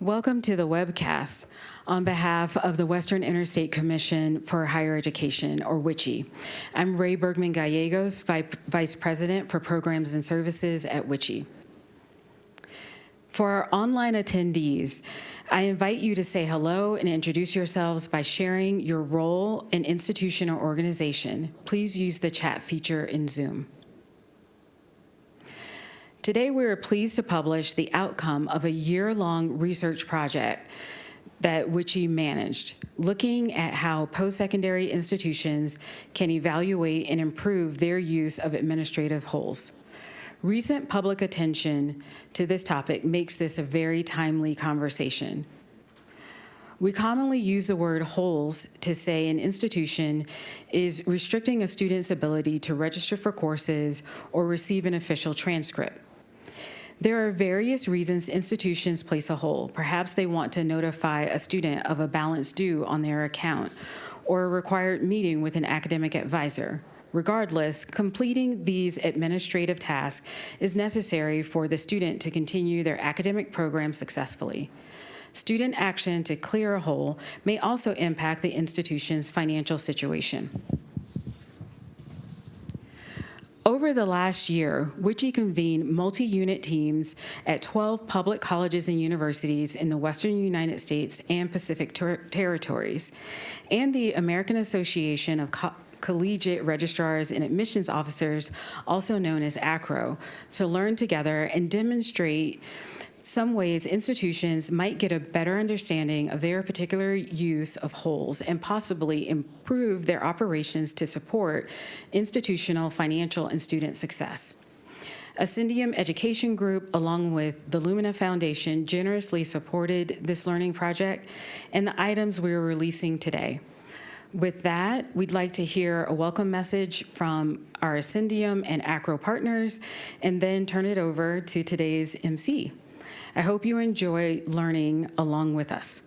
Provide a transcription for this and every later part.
Welcome to the Webcast on behalf of the Western Interstate Commission for Higher Education, or WICHE. I'm Ray Bergman Gallegos, Vice President for Programs and Services at WICHE. For our online attendees, I invite you to say hello and introduce yourselves by sharing your role in institution or organization. Please use the chat feature in Zoom. Today, we are pleased to publish the outcome of a year-long research project that WICHE managed, looking at how post-secondary institutions can evaluate and improve their use of administrative holds. Recent public attention to this topic makes this a very timely conversation. We commonly use the word holes to say an institution is restricting a student's ability to register for courses or receive an official transcript. There are various reasons institutions place a hold. Perhaps they want to notify a student of a balance due on their account or a required meeting with an academic advisor. Regardless, completing these administrative tasks is necessary for the student to continue their academic program successfully. Student action to clear a hole may also impact the institution's financial situation. Over the last year, WICHE convened multi-unit teams at 12 public colleges and universities in the Western United States and Pacific Territories, and the American Association of Collegiate Registrars and Admissions Officers, also known as ACRO, to learn together and demonstrate some ways institutions might get a better understanding of their particular use of holes and possibly improve their operations to support institutional, financial, and student success. Ascendium Education Group, along with the Lumina Foundation, generously supported this learning project and the items we are releasing today. With that, we'd like to hear a welcome message from our Ascendium and ACRO partners, and then turn it over to today's MC. I hope you enjoy learning along with us.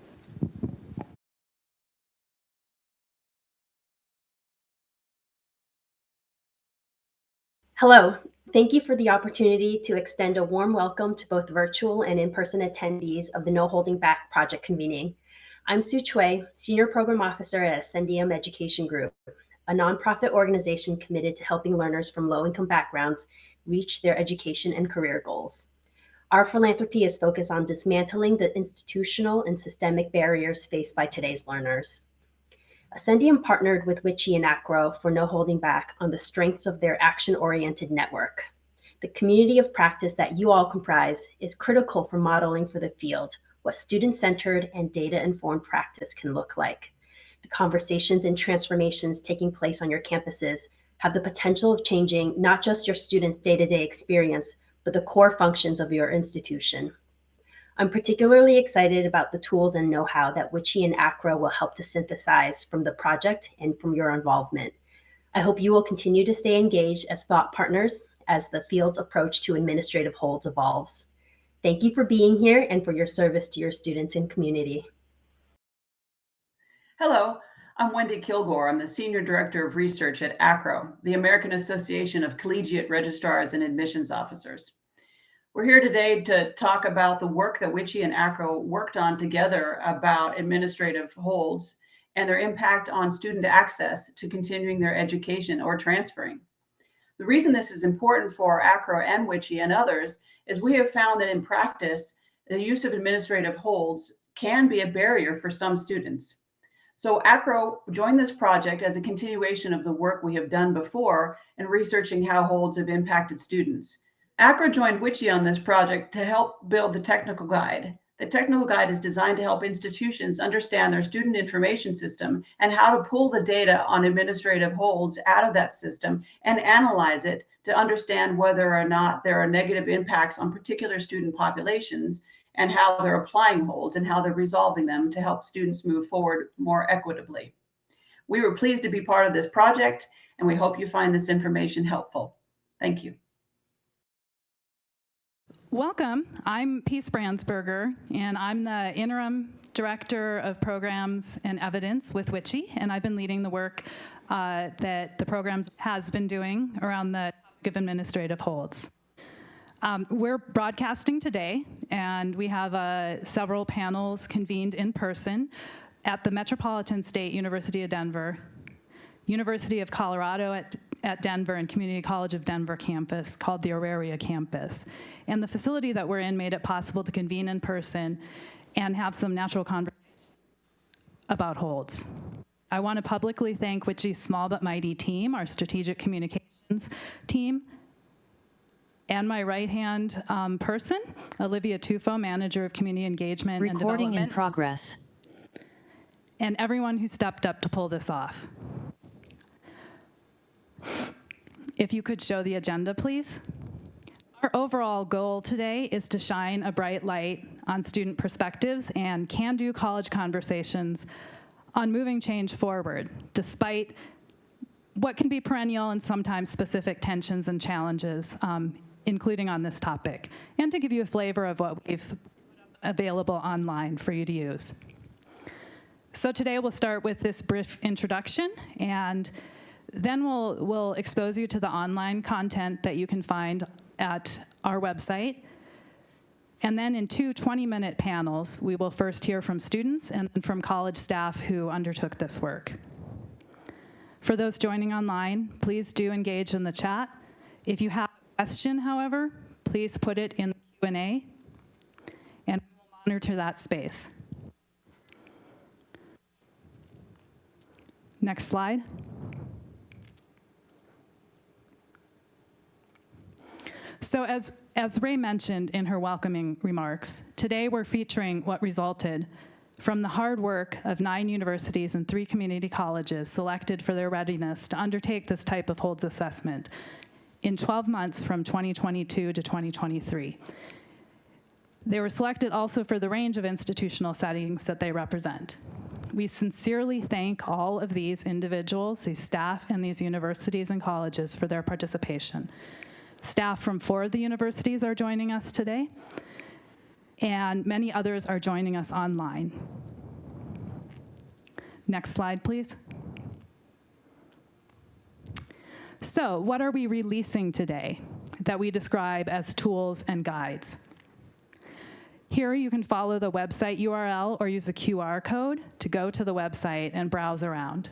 Hello. Thank you for the opportunity to extend a warm welcome to both virtual and in-person attendees of the No Holding Back project convening. I'm Sue Choi, Senior Program Officer at Ascendium Education Group, a nonprofit organization committed to helping learners from low-income backgrounds reach their education and career goals. Our philanthropy is focused on dismantling the institutional and systemic barriers faced by today's learners. Ascendium partnered with WICHE and ACRO for No Holding Back on the strengths of their action-oriented network. The community of practice that you all comprise is critical for modeling for the field what student-centered and data-informed practice can look like. The conversations and transformations taking place on your campuses have the potential of changing not just your students' day-to-day experience, but the core functions of your institution. I'm particularly excited about the tools and know-how that WICHE and ACRO will help to synthesize from the project and from your involvement. I hope you will continue to stay engaged as thought partners as the field's approach to administrative holds evolves. Thank you for being here and for your service to your students and community. Hello, I'm Wendy Kilgore. I'm the Senior Director of Research at ACRO, the American Association of Collegiate Registrars and Admissions Officers. We're here today to talk about the work that WICHE and ACRO worked on together about administrative holds and their impact on student access to continuing their education or transferring. The reason this is important for ACRO and WICHE and others is we have found that in practice, the use of administrative holds can be a barrier for some students. So ACRO joined this project as a continuation of the work we have done before in researching how holds have impacted students. ACRO joined WICHE on this project to help build the technical guide. The technical guide is designed to help institutions understand their student information system and how to pull the data on administrative holds out of that system and analyze it to understand whether or not there are negative impacts on particular student populations and how they're applying holds and how they're resolving them to help students move forward more equitably. We were pleased to be part of this project, and we hope you find this information helpful. Thank you. Welcome. I'm Peace Brandsberger, and I'm the Interim Director of Programs and Evidence with WICHE, and I've been leading the work that the programs has been doing around the topic of administrative holds. We're broadcasting today, and we have several panels convened in person at the Metropolitan State University of Denver, University of Colorado at Denver, and Community College of Denver campus called the Auraria campus. And the facility that we're in made it possible to convene in person and have some natural conversation about holds. I want to publicly thank WICHE's small but mighty team, our strategic communications team, and my right-hand person, Olivia Tufo, Manager of Community Engagement and Development. Recording in progress. And everyone who stepped up to pull this off. If you could show the agenda, please. Our overall goal today is to shine a bright light on student perspectives and can-do college conversations on moving change forward, despite what can be perennial and sometimes specific tensions and challenges, including on this topic, and to give you a flavor of what we've available online for you to use. So today we'll start with this brief introduction, and then we'll expose you to the online content that you can find at our website. And then in two 20-minute panels, we will first hear from students and then from college staff who undertook this work. For those joining online, please do engage in the chat. If you have a question, however, please put it in the Q&A, and we will monitor that space. Next slide. So as Ray mentioned in her welcoming remarks, today we're featuring what resulted from the hard work of 9 universities and 3 community colleges selected for their readiness to undertake this type of holds assessment in 12 months from 2022 to 2023. They were selected also for the range of institutional settings that they represent. We sincerely thank all of these individuals, these staff, and these universities and colleges for their participation. Staff from 4 of the universities are joining us today, and many others are joining us online. Next slide, please. So, what are we releasing today that we describe as tools and guides? Here you can follow the website URL or use a QR code to go to the website and browse around.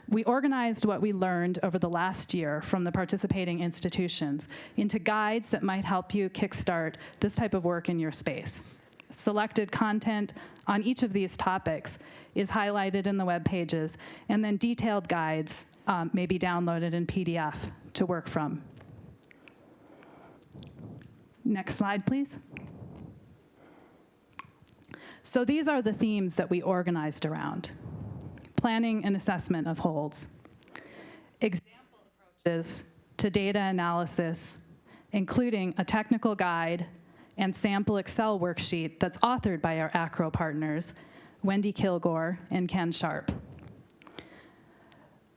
We organized what we learned over the last year from the participating institutions into guides that might help you kickstart this type of work in your space. Selected content on each of these topics is highlighted in the web pages, and then detailed guides may be downloaded in PDF to work from. Next slide, please. So these are the themes that we organized around. Planning and assessment of holds, example approaches to data analysis, including a technical guide and sample Excel worksheet that's authored by our ACRO partners, Wendy Kilgore and Ken Sharp.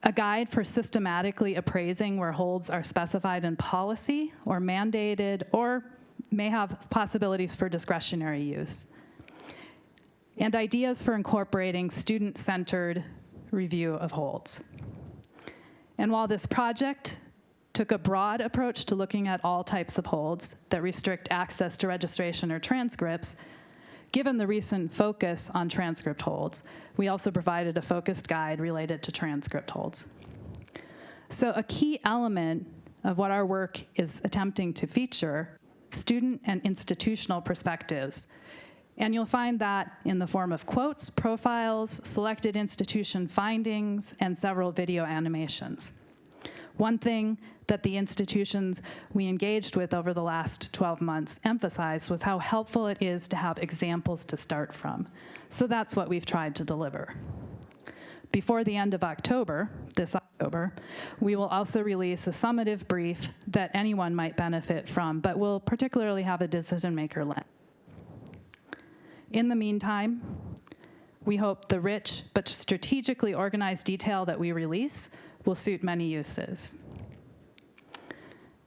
A guide for systematically appraising where holds are specified in policy or mandated or may have possibilities for discretionary use. And ideas for incorporating student-centered review of holds. And while this project took a broad approach to looking at all types of holds that restrict access to registration or transcripts, given the recent focus on transcript holds, we also provided a focused guide related to transcript holds. So a key element of what our work is attempting to feature, student and institutional perspectives. And you'll find that in the form of quotes, profiles, selected institution findings, and several video animations. One thing that the institutions we engaged with over the last 12 months emphasized was how helpful it is to have examples to start from. So that's what we've tried to deliver. Before the end of October, this October, we will also release a summative brief that anyone might benefit from, but will particularly have a decision-maker lens. In the meantime, we hope the rich but strategically organized detail that we release will suit many uses.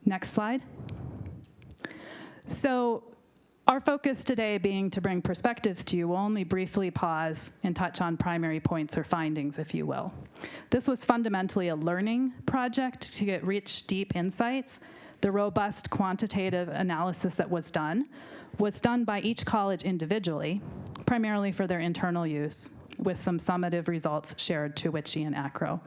Next slide. So our focus today being to bring perspectives to you, we'll only briefly pause and touch on primary points or findings, if you will. This was fundamentally a learning project to get rich, deep insights The robust quantitative analysis that was done by each college individually, primarily for their internal use, with some summative results shared to WICHE and ACRO.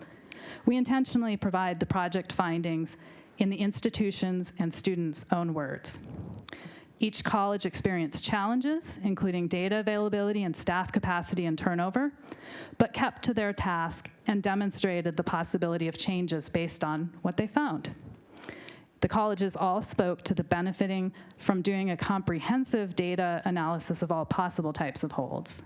We intentionally provide the project findings in the institution's and students' own words. Each college experienced challenges, including data availability and staff capacity and turnover, but kept to their task and demonstrated the possibility of changes based on what they found. The colleges all spoke to the benefiting from doing a comprehensive data analysis of all possible types of holds.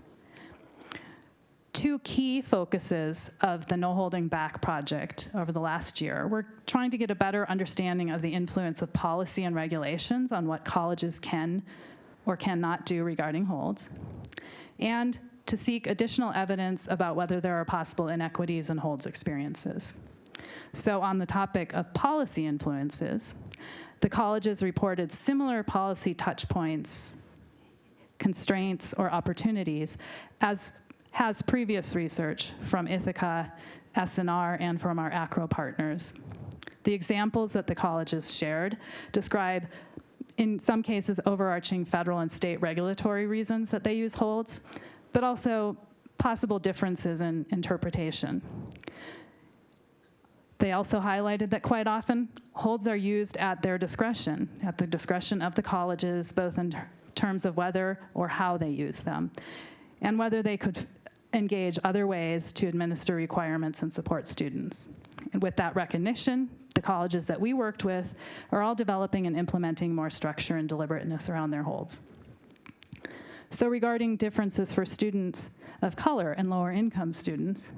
Two key focuses of the No Holding Back project over the last year were trying to get a better understanding of the influence of policy and regulations on what colleges can or cannot do regarding holds, and to seek additional evidence about whether there are possible inequities in holds experiences. So on the topic of policy influences, the colleges reported similar policy touch points, constraints, or opportunities as has previous research from Ithaca, SNR, and from our ACRO partners. The examples that the colleges shared describe, in some cases, overarching federal and state regulatory reasons that they use holds, but also possible differences in interpretation. They also highlighted that quite often, holds are used at their discretion, at the discretion of the colleges, both in terms of whether or how they use them, and whether they could engage other ways to administer requirements and support students. And with that recognition, the colleges that we worked with are all developing and implementing more structure and deliberateness around their holds. So regarding differences for students of color and lower income students,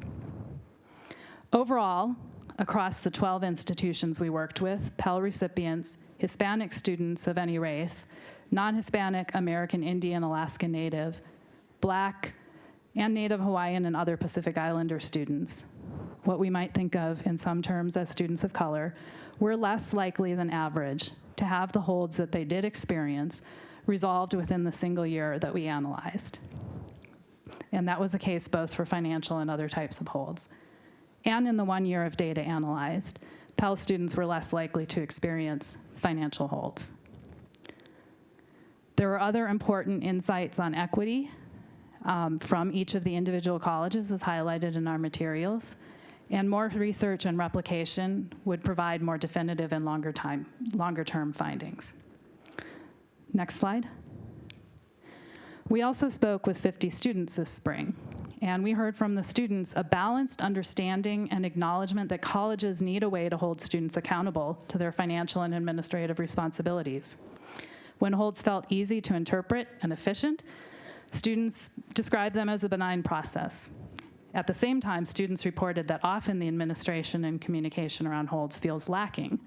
overall, across the 12 institutions we worked with, Pell recipients, Hispanic students of any race, non-Hispanic, American Indian, Alaska Native, Black, and Native Hawaiian and other Pacific Islander students, what we might think of in some terms as students of color, were less likely than average to have the holds that they did experience resolved within the single year that we analyzed. And that was the case both for financial and other types of holds. And in the 1 year of data analyzed, Pell students were less likely to experience financial holds. There were other important insights on equity from each of the individual colleges as highlighted in our materials, and more research and replication would provide more definitive and longer-term findings. Next slide. We also spoke with 50 students this spring, and we heard from the students a balanced understanding and acknowledgement that colleges need a way to hold students accountable to their financial and administrative responsibilities. When holds felt easy to interpret and efficient, students described them as a benign process. At the same time, students reported that often the administration and communication around holds feels lacking.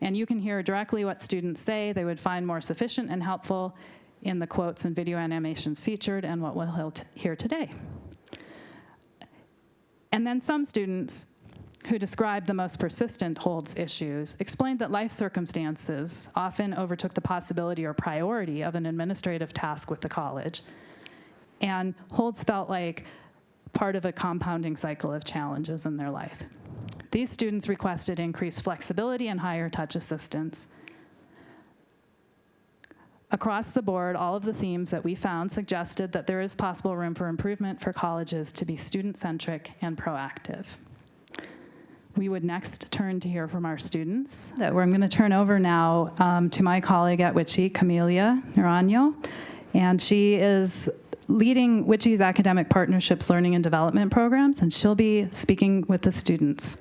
And you can hear directly what students say they would find more sufficient and helpful in the quotes and video animations featured and what we'll hear today. And then some students who described the most persistent holds issues explained that life circumstances often overtook the possibility or priority of an administrative task with the college. And holds felt like part of a compounding cycle of challenges in their life. These students requested increased flexibility and higher touch assistance. Across the board, all of the themes that we found suggested that there is possible room for improvement for colleges to be student-centric and proactive. We would next turn to hear from our students. I'm going to turn over now to my colleague at WICHE, Camelia Nureña, and she is leading WICHE's academic partnerships, learning and development programs, and she'll be speaking with the students.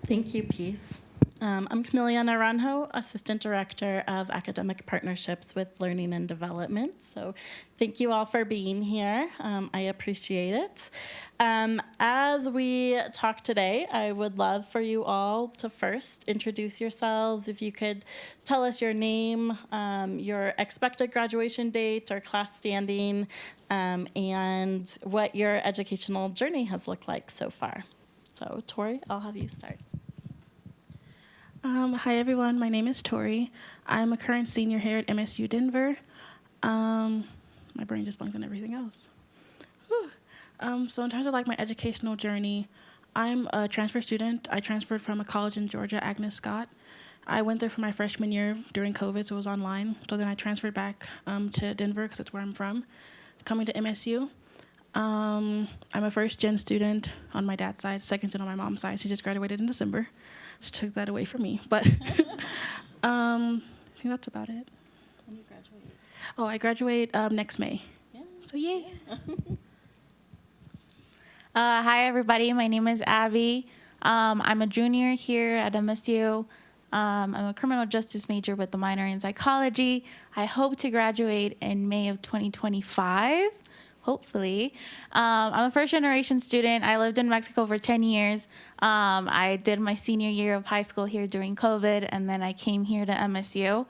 Thank you, Peace. I'm Camelia Naranjo, Assistant Director of Academic Partnerships with Learning and Development. So thank you all for being here. I appreciate it. As we talk today, I would love for you all to first introduce yourselves. If you could tell us your name, your expected graduation date or class standing, and what your educational journey has looked like so far. So Torri, I'll have you start. Hi, everyone. My name is Torri. I'm a current senior here at MSU Denver. My brain just blanked on everything else. So in terms of like my educational journey, I'm a transfer student. I transferred from a college in Georgia, Agnes Scott. I went there for my freshman year during COVID, so it was online. So then I transferred back to Denver because that's where I'm from, coming to MSU. I'm a first-gen student on my dad's side, second-gen on my mom's side. She just graduated in December. She took that away from me. But I think that's about it. When you graduate? Oh, I graduate next May. Yeah. So yay. Hi, everybody. My name is Abby. I'm a junior here at MSU. I'm a criminal justice major with a minor in psychology. I hope to graduate in May of 2025, hopefully. I'm a first-generation student. I lived in Mexico for 10 years. I did my senior year of high school here during COVID, and then I came here to MSU.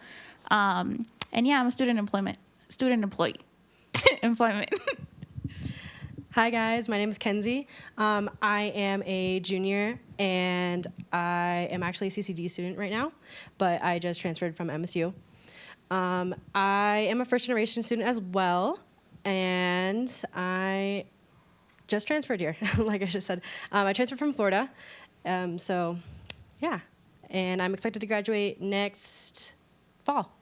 And yeah, I'm a student employee. Employment. Hi guys, my name is Kenzie. I am a junior and I am actually a CCD student right now, but I just transferred from MSU. I am a first generation student as well, and I just transferred here, like I just said. I transferred from Florida, so yeah, and I'm expected to graduate next fall.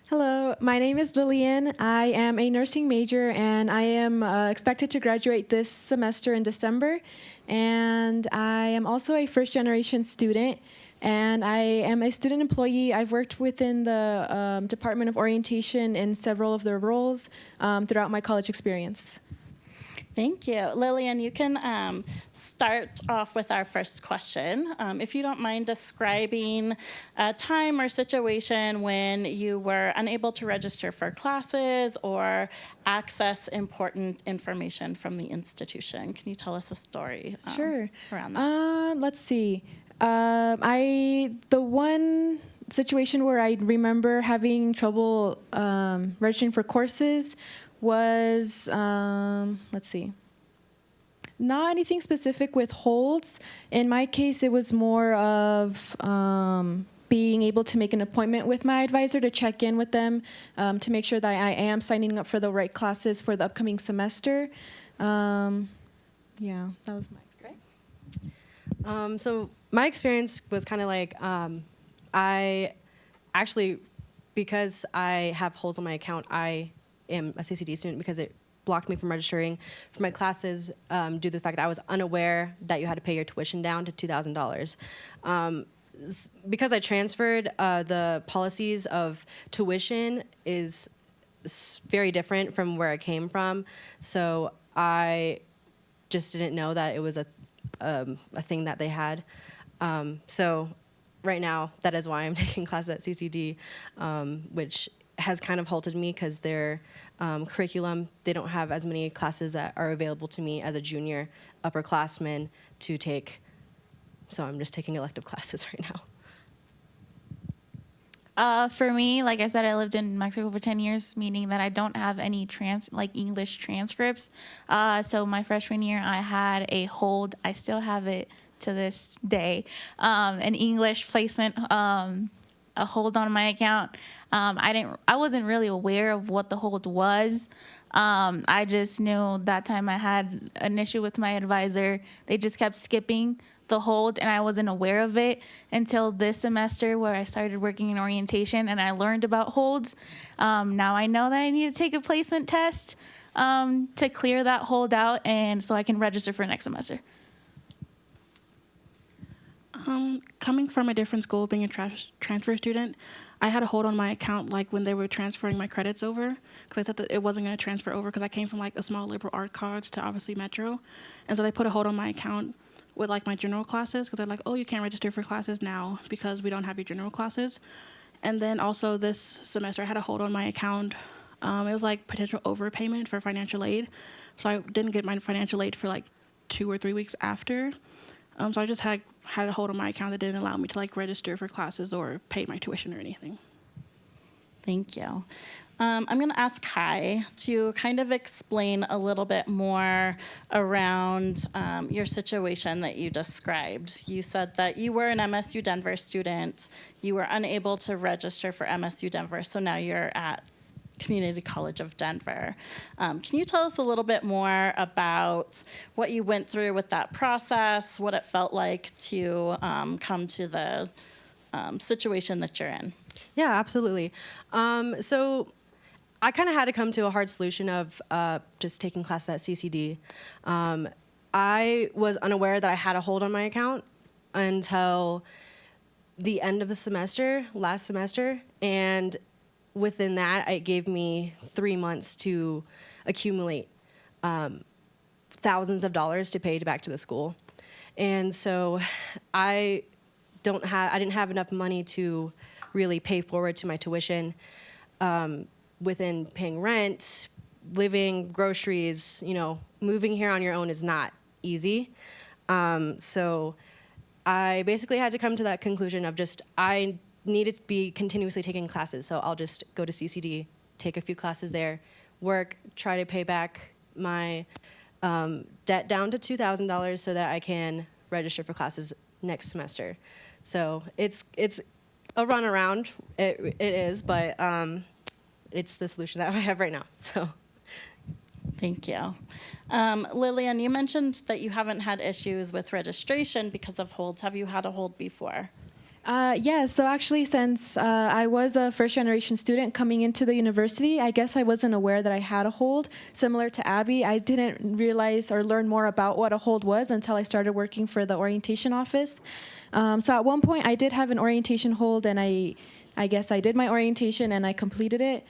Hello, my name is Lilian. I am a nursing major, and I am expected to graduate this semester in December. And I am also a first-generation student, and I am a student employee. I've worked within the Department of Orientation in several of their roles throughout my college experience. Thank you. Lilian, you can start off with our first question. If you don't mind describing a time or situation when you were unable to register for classes or access important information from the institution. Can you tell us a story Sure. around that? Let's see. The one situation where I remember having trouble registering for courses was, let's see, not anything specific with holds. In my case, it was more of being able to make an appointment with my advisor to check in with them to make sure that I am signing up for the right classes for the upcoming semester. Yeah, that was my experience. So my experience was kind of like, I actually, because I have holes on my account, I am a CCD student because it blocked me from registering for my classes due to the fact that I was unaware that you had to pay your tuition down to $2,000. Because I transferred, the policies of tuition is very different from where I came from. So I just didn't know that it was a thing that they had. So right now, that is why I'm taking classes at CCD, which has kind of halted me because their curriculum, they don't have as many classes that are available to me as a junior upperclassman to take. So I'm just taking elective classes right now. For me, like I said, I lived in Mexico for 10 years, meaning that I don't have any English transcripts. So my freshman year, I had a hold. I still have it to this day. An English placement, a hold on my account. I wasn't really aware of what the hold was. I just knew that time I had an issue with my advisor. They just kept skipping the hold, and I wasn't aware of it until this semester where I started working in orientation and I learned about holds. Now I know that I need to take a placement test to clear that hold out, and so I can register for next semester. Coming from a different school, being a transfer student, I had a hold on my account like when they were transferring my credits over, because I said that it wasn't going to transfer over because I came from like a small liberal art college to obviously Metro, and so they put a hold on my account with like my general classes because they're like, oh, you can't register for classes now because we don't have your general classes. And then also this semester I had a hold on my account. It was like potential overpayment for financial aid, so I didn't get my financial aid for like 2 or 3 weeks after. So I just had a hold on my account that didn't allow me to like register for classes or pay my tuition or anything. Thank you. I'm going to ask Kai to kind of explain a little bit more around your situation that you described. You said that you were an MSU Denver student. You were unable to register for MSU Denver, so now you're at Community College of Denver. Can you tell us a little bit more about what you went through with that process, what it felt like to come to the situation that you're in? Yeah, absolutely. So I kind of had to come to a hard solution of just taking classes at CCD. I was unaware that I had a hold on my account until the end of the semester, last semester, and within that, it gave me 3 months to accumulate thousands of dollars to pay back to the school. And so I didn't have enough money to really pay forward to my tuition within paying rent, living, groceries. Moving here on your own is not easy. So I basically had to come to that conclusion of just I needed to be continuously taking classes. So I'll just go to CCD, take a few classes there, work, try to pay back my debt down to $2,000 so that I can register for classes next semester. So it's a runaround. It is, but it's the solution that I have right now. So. Thank you. Lilian, you mentioned that you haven't had issues with registration because of holds. Have you had a hold before? Yeah, so actually since I was a first-generation student coming into the university, I guess I wasn't aware that I had a hold. Similar to Abby, I didn't realize or learn more about what a hold was until I started working for the orientation office. So at one point, I did have an orientation hold, and I guess I did my orientation and I completed it.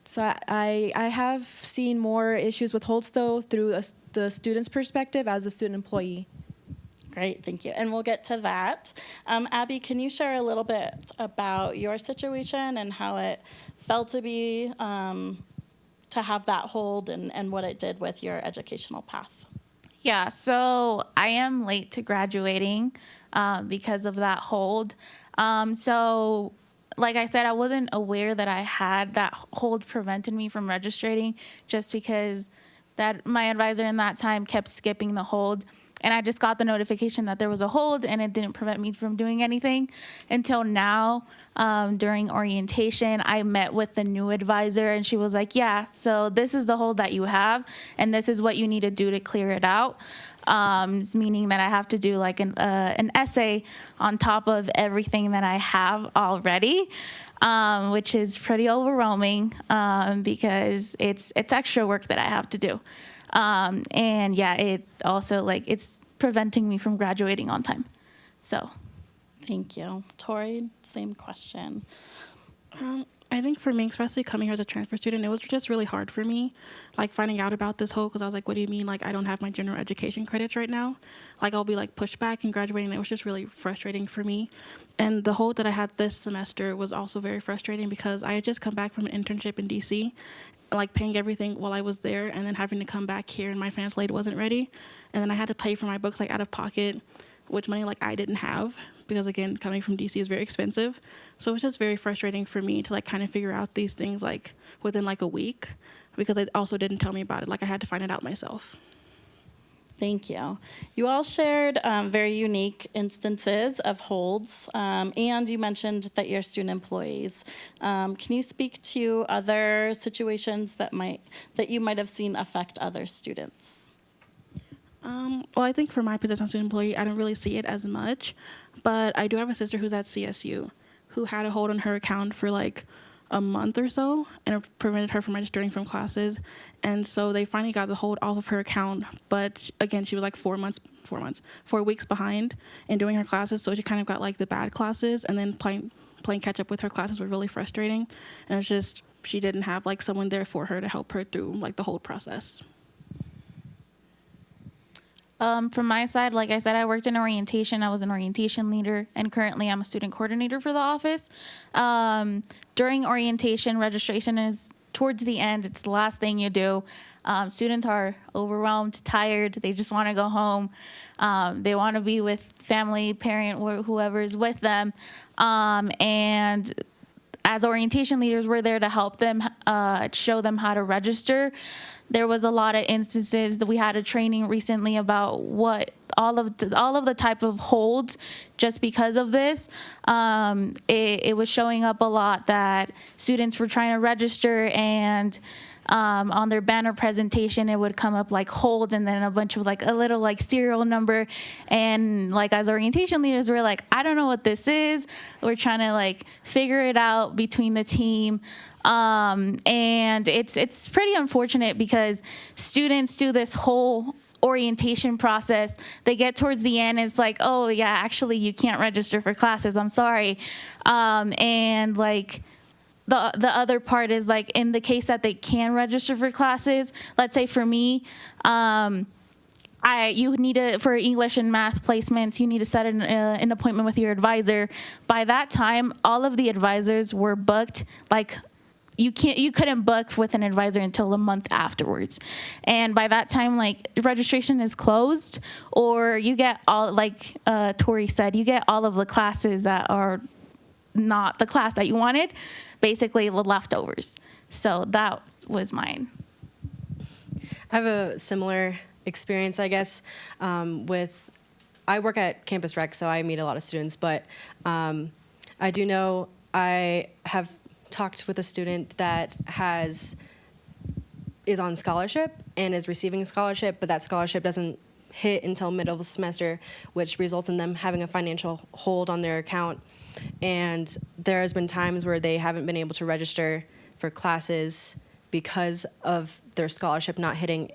So I have seen more issues with holds, though, through the student's perspective as a student employee. Great, thank you. And we'll get to that. Abby, can you share a little bit about your situation and how it felt to be, to have that hold and what it did with your educational path? Yeah, so I am late to graduating because of that hold. So like I said, I wasn't aware that I had that hold prevented me from registering just because that my advisor in that time kept skipping the hold. And I just got the notification that there was a hold and it didn't prevent me from doing anything until now. During orientation, I met with the new advisor and she was like, yeah, so this is the hold that you have and this is what you need to do to clear it out. Meaning that I have to do like an essay on top of everything that I have already, which is pretty overwhelming because it's extra work that I have to do. And yeah, it also it's preventing me from graduating on time. So. Thank you. Torri, same question. I think for me, especially coming here as a transfer student, it was just really hard for me, finding out about this whole, because I was like, what do you mean? I don't have my general education credits right now. I'll be pushed back and graduating. It was just really frustrating for me. And the hold that I had this semester was also very frustrating because I had just come back from an internship in DC, paying everything while I was there and then having to come back here and my financial aid wasn't ready. And then I had to pay for my books out of pocket, which money I didn't have. Because again, coming from DC is very expensive. So it was just very frustrating for me to kind of figure out these things within a week because they also didn't tell me about it. I had to find it out myself. Thank you. You all shared very unique instances of holds, and you mentioned that you're student employees. Can you speak to other situations that you might have seen affect other students? Well, I think for my position as student employee, I don't really see it as much, but I do have a sister who's at CSU who had a hold on her account for a month or so, and it prevented her from registering from classes. And so they finally got the hold off of her account, but again, she was 4 weeks behind in doing her classes, so she kind of got the bad classes, and then playing catch up with her classes was really frustrating. And it's just, she didn't have someone there for her to help her through the whole process. From my side, like I said, I worked in orientation. I was an orientation leader, and currently I'm a student coordinator for the office. During orientation, registration is towards the end. It's the last thing you do. Students are overwhelmed, tired. They just want to go home. They want to be with family, parent, or whoever's with them. And as orientation leaders, we're there to help them, show them how to register. there was a lot of instances that we had a training recently about what all of the type of holds just because of this. It was showing up a lot that students were trying to register, and on their banner presentation it would come up like hold and then a bunch of like a little like serial number, and like as orientation leaders we're like, I don't know what this is. We're trying to like figure it out between the team. And it's pretty unfortunate because students do this whole orientation process. They get towards the end, it's like, oh yeah, actually you can't register for classes, I'm sorry. And like the other part is like in the case that they can register for classes, let's say for me, you need to, for English and math placements, you need to set an appointment with your advisor. By that time, all of the advisors were booked. Like you couldn't book with an advisor until a month afterwards. And by that time, like registration is closed, or you get all, like Torri said, you get all of the classes that are not the class that you wanted, basically the leftovers. So that was mine. I have a similar experience, I guess, I work at Campus Rec, so I meet a lot of students, but I do know I have talked with a student that is on scholarship and is receiving a scholarship, but that scholarship doesn't hit until middle of the semester, which results in them having a financial hold on their account. And there has been times where they haven't been able to register for classes because of their scholarship not hitting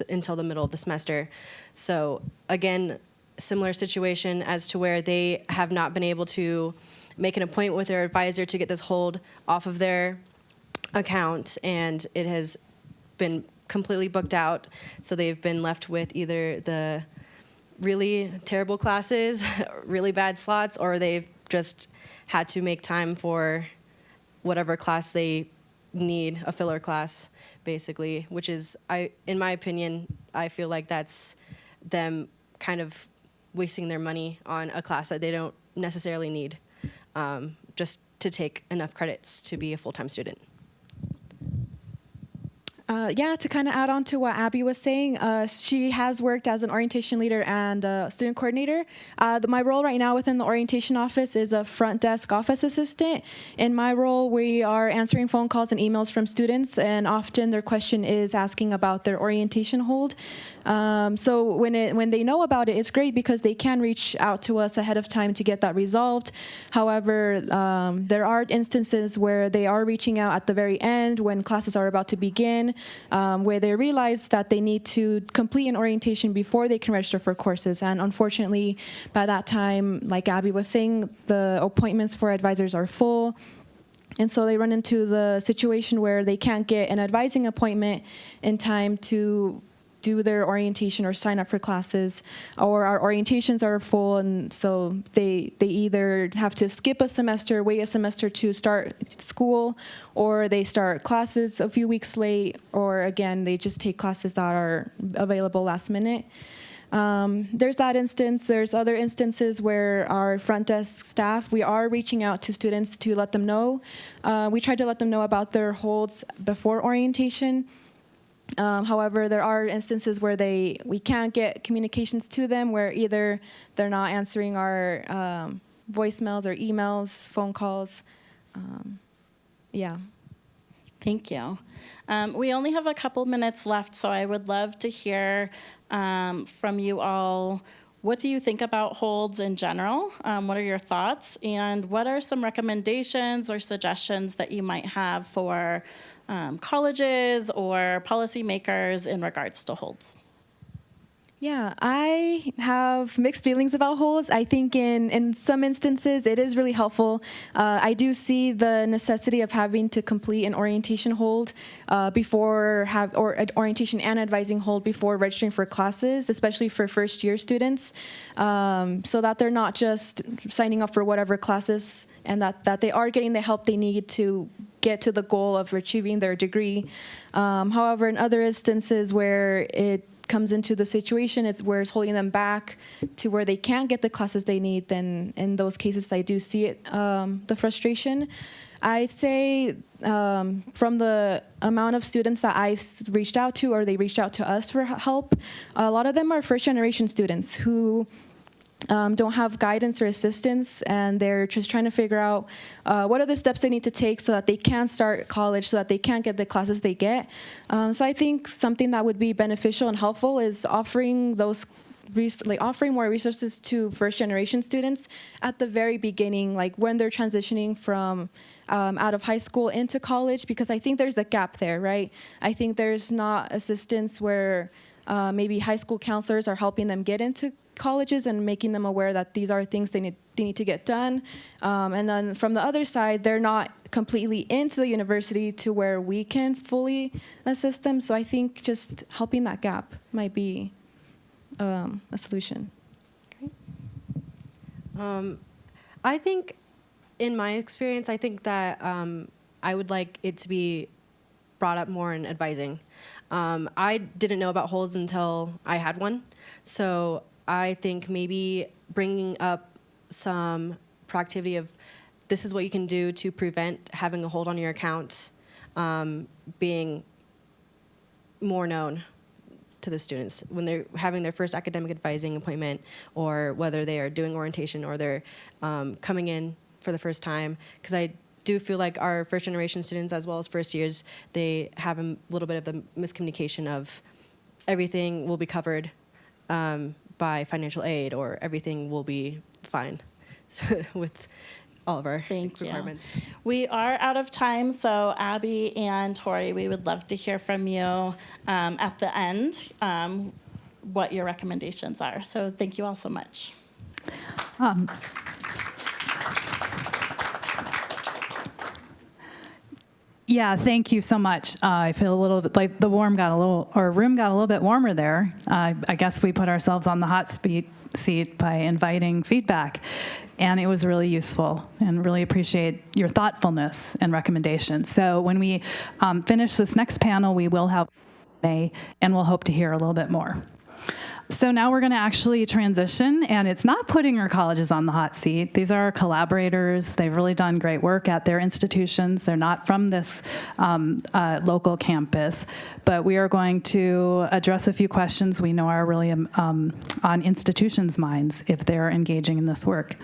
until the middle of the semester. So again, similar situation as to where they have not been able to make an appointment with their advisor to get this hold off of their account, and it has been completely booked out. So they've been left with either the really terrible classes, really bad slots, or they've just had to make time for whatever class they need, a filler class, basically, which is, in my opinion, I feel like that's them kind of wasting their money on a class that they don't necessarily need, just to take enough credits to be a full-time student. Yeah, to kind of add on to what Abby was saying, she has worked as an orientation leader and a student coordinator. My role right now within the orientation office is a front desk office assistant. In my role, we are answering phone calls and emails from students, and often their question is asking about their orientation hold. So when they know about it, it's great because they can reach out to us ahead of time to get that resolved. However, there are instances where they are reaching out at the very end when classes are about to begin, where they realize that they need to complete an orientation before they can register for courses. And unfortunately, by that time, like Abby was saying, the appointments for advisors are full. And so they run into the situation where they can't get an advising appointment in time to do their orientation or sign up for classes, or our orientations are full, and so they either have to skip a semester, wait a semester to start school, or they start classes a few weeks late, or again, they just take classes that are available last minute. There's that instance. There's other instances where our front desk staff, we are reaching out to students to let them know. We try to let them know about their holds before orientation. However, there are instances where we can't get communications to them, where either they're not answering our voicemails or emails, phone calls. Yeah. Thank you. We only have a couple minutes left, so I would love to hear from you all. What do you think about holds in general? What are your thoughts? And what are some recommendations or suggestions that you might have for colleges or policymakers in regards to holds? Yeah, I have mixed feelings about holds. I think in some instances it is really helpful. I do see the necessity of having to complete an orientation hold or orientation and advising hold before registering for classes, especially for first-year students, so that they're not just signing up for whatever classes, and that they are getting the help they need to get to the goal of achieving their degree. However, in other instances where it comes into the situation, it's where it's holding them back to where they can't get the classes they need, then in those cases I do see it, the frustration. I'd say from the amount of students that I've reached out to, or they reached out to us for help, a lot of them are first-generation students who don't have guidance or assistance, and they're just trying to figure out what are the steps they need to take so that they can start college, so that they can get the classes they get. So I think something that would be beneficial and helpful is offering more resources to first-generation students at the very beginning, like when they're transitioning from out of high school into college, because I think there's a gap there, right? I think there's not assistance where maybe high school counselors are helping them get into colleges and making them aware that these are things they need to get done. And then from the other side, they're not completely into the university to where we can fully assist them. So I think just helping that gap might be a solution. I think, in my experience, I think that I would like it to be brought up more in advising. I didn't know about holds until I had one, so I think maybe bringing up some proactivity of this is what you can do to prevent having a hold on your account being more known to the students when they're having their first academic advising appointment, or whether they are doing orientation or they're coming in for the first time. Because I do feel like our first generation students, as well as first years, they have a little bit of the miscommunication of everything will be covered by financial aid, or everything will be fine with all of our requirements. We are out of time, so Abby and Torri, we would love to hear from you at the end what your recommendations are. So thank you all so much. Yeah, thank you so much. I feel a little bit like the room got a little bit warmer there. I guess we put ourselves on the hot seat by inviting feedback, and it was really useful, and really appreciate your thoughtfulness and recommendations. So when we finish this next panel, we will have Q&A, and we'll hope to hear a little bit more. So now we're going to actually transition, and it's not putting our colleges on the hot seat. These are our collaborators. They've really done great work at their institutions. They're not from this local campus, but we are going to address a few questions we know are really on institutions' minds if they're engaging in this work.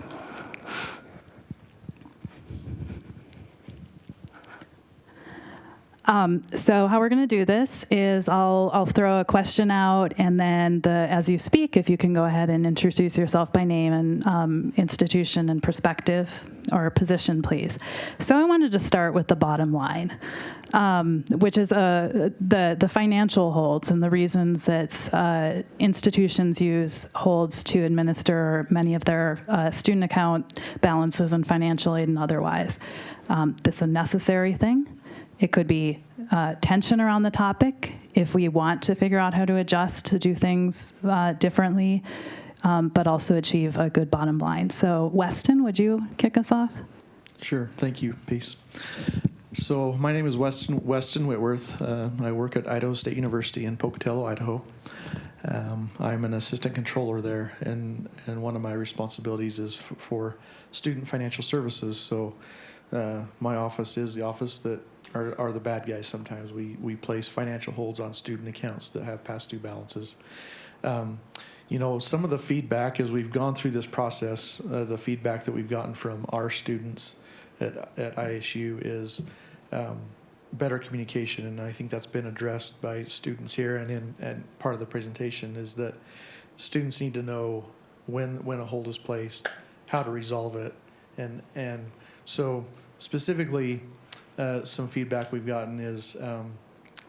So how we're going to do this is I'll throw a question out, and then as you speak, if you can go ahead and introduce yourself by name and institution and perspective or position, please. So I wanted to start with the bottom line, which is the financial holds and the reasons that institutions use holds to administer many of their student account balances and financial aid and otherwise. This is a necessary thing. It could be tension around the topic if we want to figure out how to adjust to do things differently, but also achieve a good bottom line. So Weston, would you kick us off? Sure. Thank you. Peace. So my name is Weston Whitworth. I work at Idaho State University in Pocatello, Idaho. I'm an assistant controller there, and one of my responsibilities is for student financial services. So my office is the office that are the bad guys sometimes. We place financial holds on student accounts that have past due balances. Some of the feedback as we've gone through this process, the feedback that we've gotten from our students at ISU is better communication, and I think that's been addressed by students here and part of the presentation is that students need to know when a hold is placed, how to resolve it, and so specifically some feedback we've gotten is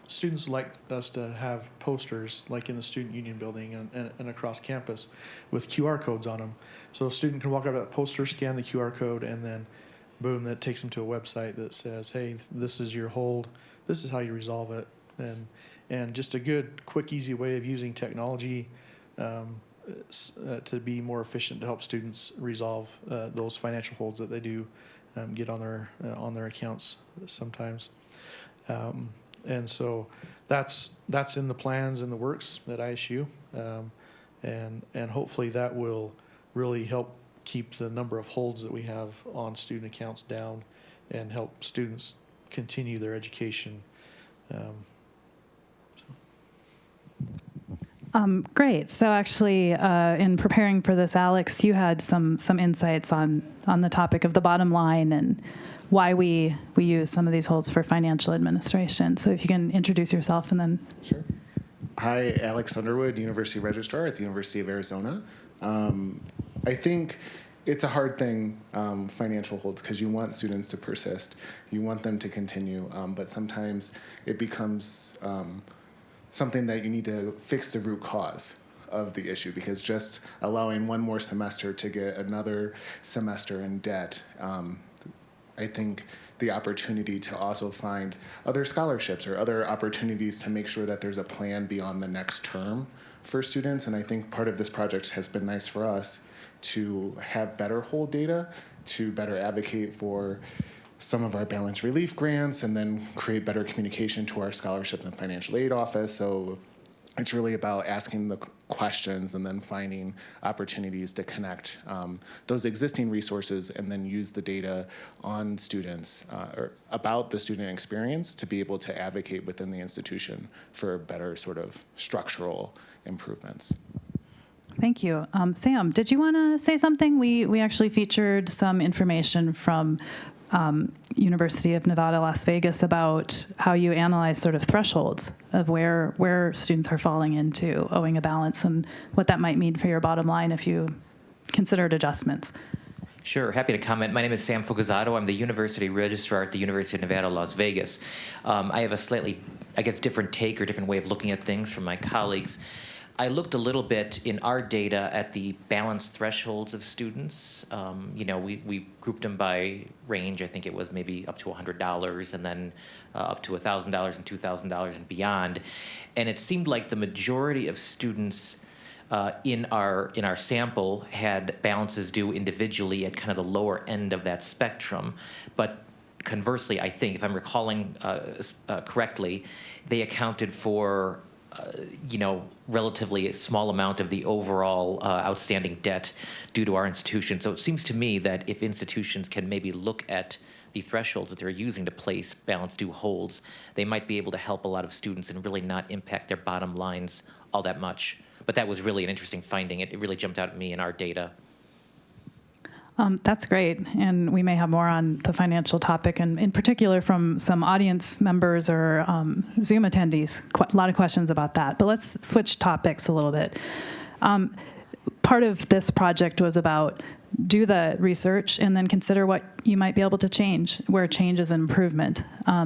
students would like us to have posters like in the student union building and across campus with QR codes on them. So a student can walk up to that poster, scan the QR code, and then boom, that takes them to a website that says, hey, this is your hold, this is how you resolve it. And just a good, quick, easy way of using technology to be more efficient to help students resolve those financial holds that they do get on their accounts sometimes. And so that's in the plans and the works at ISU, and hopefully that will really help keep the number of holds that we have on student accounts down and help students continue their education. Great. So actually, in preparing for this, Alex, you had some insights on the topic of the bottom line and why we use some of these holds for financial administration. So if you can introduce yourself and then. Sure. Hi, Alex Underwood, University Registrar at the University of Arizona. I think it's a hard thing, financial holds, because you want students to persist. You want them to continue, but sometimes it becomes something that you need to fix the root cause of the issue, because just allowing one more semester to get another semester in debt, I think the opportunity to also find other scholarships or other opportunities to make sure that there's a plan beyond the next term for students. And I think part of this project has been nice for us to have better hold data, to better advocate for some of our balance relief grants, and then create better communication to our scholarship and financial aid office. So it's really about asking the questions and then finding opportunities to connect those existing resources and then use the data on students or about the student experience to be able to advocate within the institution for better sort of structural improvements. Thank you. Sam, did you want to say something? We actually featured some information from University of Nevada, Las Vegas about how you analyze sort of thresholds of where students are falling into owing a balance and what that might mean for your bottom line if you considered adjustments. Sure, happy to comment. My name is Sam Fugazzotto. I'm the University Registrar at the University of Nevada, Las Vegas. I have a slightly, different take or different way of looking at things from my colleagues. I looked a little bit in our data at the balance thresholds of students. We grouped them by range. I think it was maybe up to $100 and then up to $1,000 and $2,000 and beyond. And it seemed like the majority of students in our sample had balances due individually at kind of the lower end of that spectrum. But conversely, I think, if I'm recalling correctly, they accounted for relatively small amount of the overall outstanding debt due to our institution. So it seems to me that if institutions can maybe look at the thresholds that they're using to place balance due holds, they might be able to help a lot of students and really not impact their bottom lines all that much. But that was really an interesting finding. It really jumped out at me in our data. That's great, and we may have more on the financial topic, and in particular from some audience members or Zoom attendees, a lot of questions about that. But let's switch topics a little bit. Part of this project was about do the research and then consider what you might be able to change, where change is an improvement.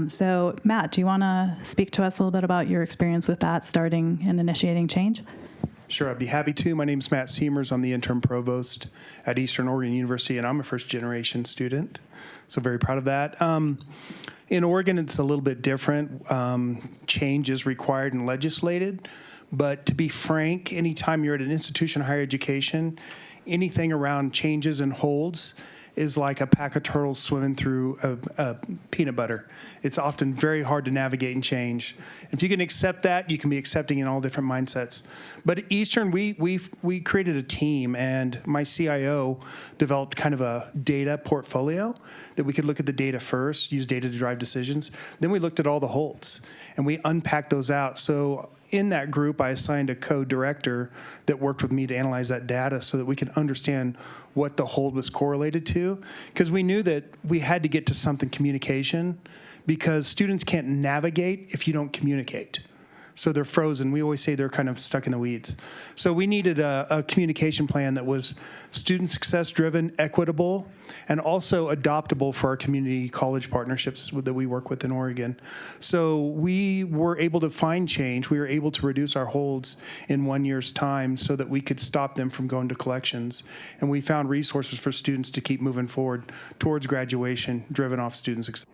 So Matt, do you want to speak to us a little bit about your experience with that, starting and initiating change? Sure, I'd be happy to. My name's Matt Seimears. I'm the interim provost at Eastern Oregon University, and I'm a first-generation student, so very proud of that. In Oregon, it's a little bit different. Change is required and legislated, but to be frank, anytime you're at an institution of higher education, anything around changes and holds is like a pack of turtles swimming through a peanut butter. It's often very hard to navigate and change. If you can accept that, you can be accepting in all different mindsets. But at Eastern, we created a team, and my CIO developed kind of a data portfolio that we could look at the data first, use data to drive decisions. Then we looked at all the holds, and we unpacked those out. So in that group, I assigned a co-director that worked with me to analyze that data so that we could understand what the hold was correlated to, because we knew that we had to get to something communication, because students can't navigate if you don't communicate. So they're frozen. We always say they're kind of stuck in the weeds. So we needed a communication plan that was student success driven, equitable, and also adoptable for our community college partnerships that we work with in Oregon. So we were able to find change. We were able to reduce our holds in 1 year's time so that we could stop them from going to collections. And we found resources for students to keep moving forward towards graduation, driven off student success.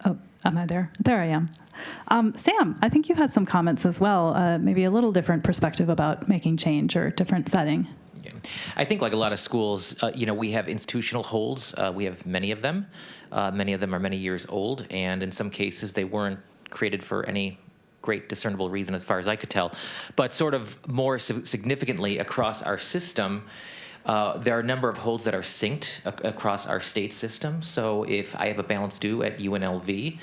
Oh, am I there? There I am. Sam, I think you had some comments as well, maybe a little different perspective about making change or different setting. Yeah. I think like a lot of schools, we have institutional holds. We have many of them. Many of them are many years old, and in some cases they weren't created for any great discernible reason as far as I could tell. But sort of more significantly across our system, There are a number of holds that are synced across our state system. So if I have a balance due at UNLV,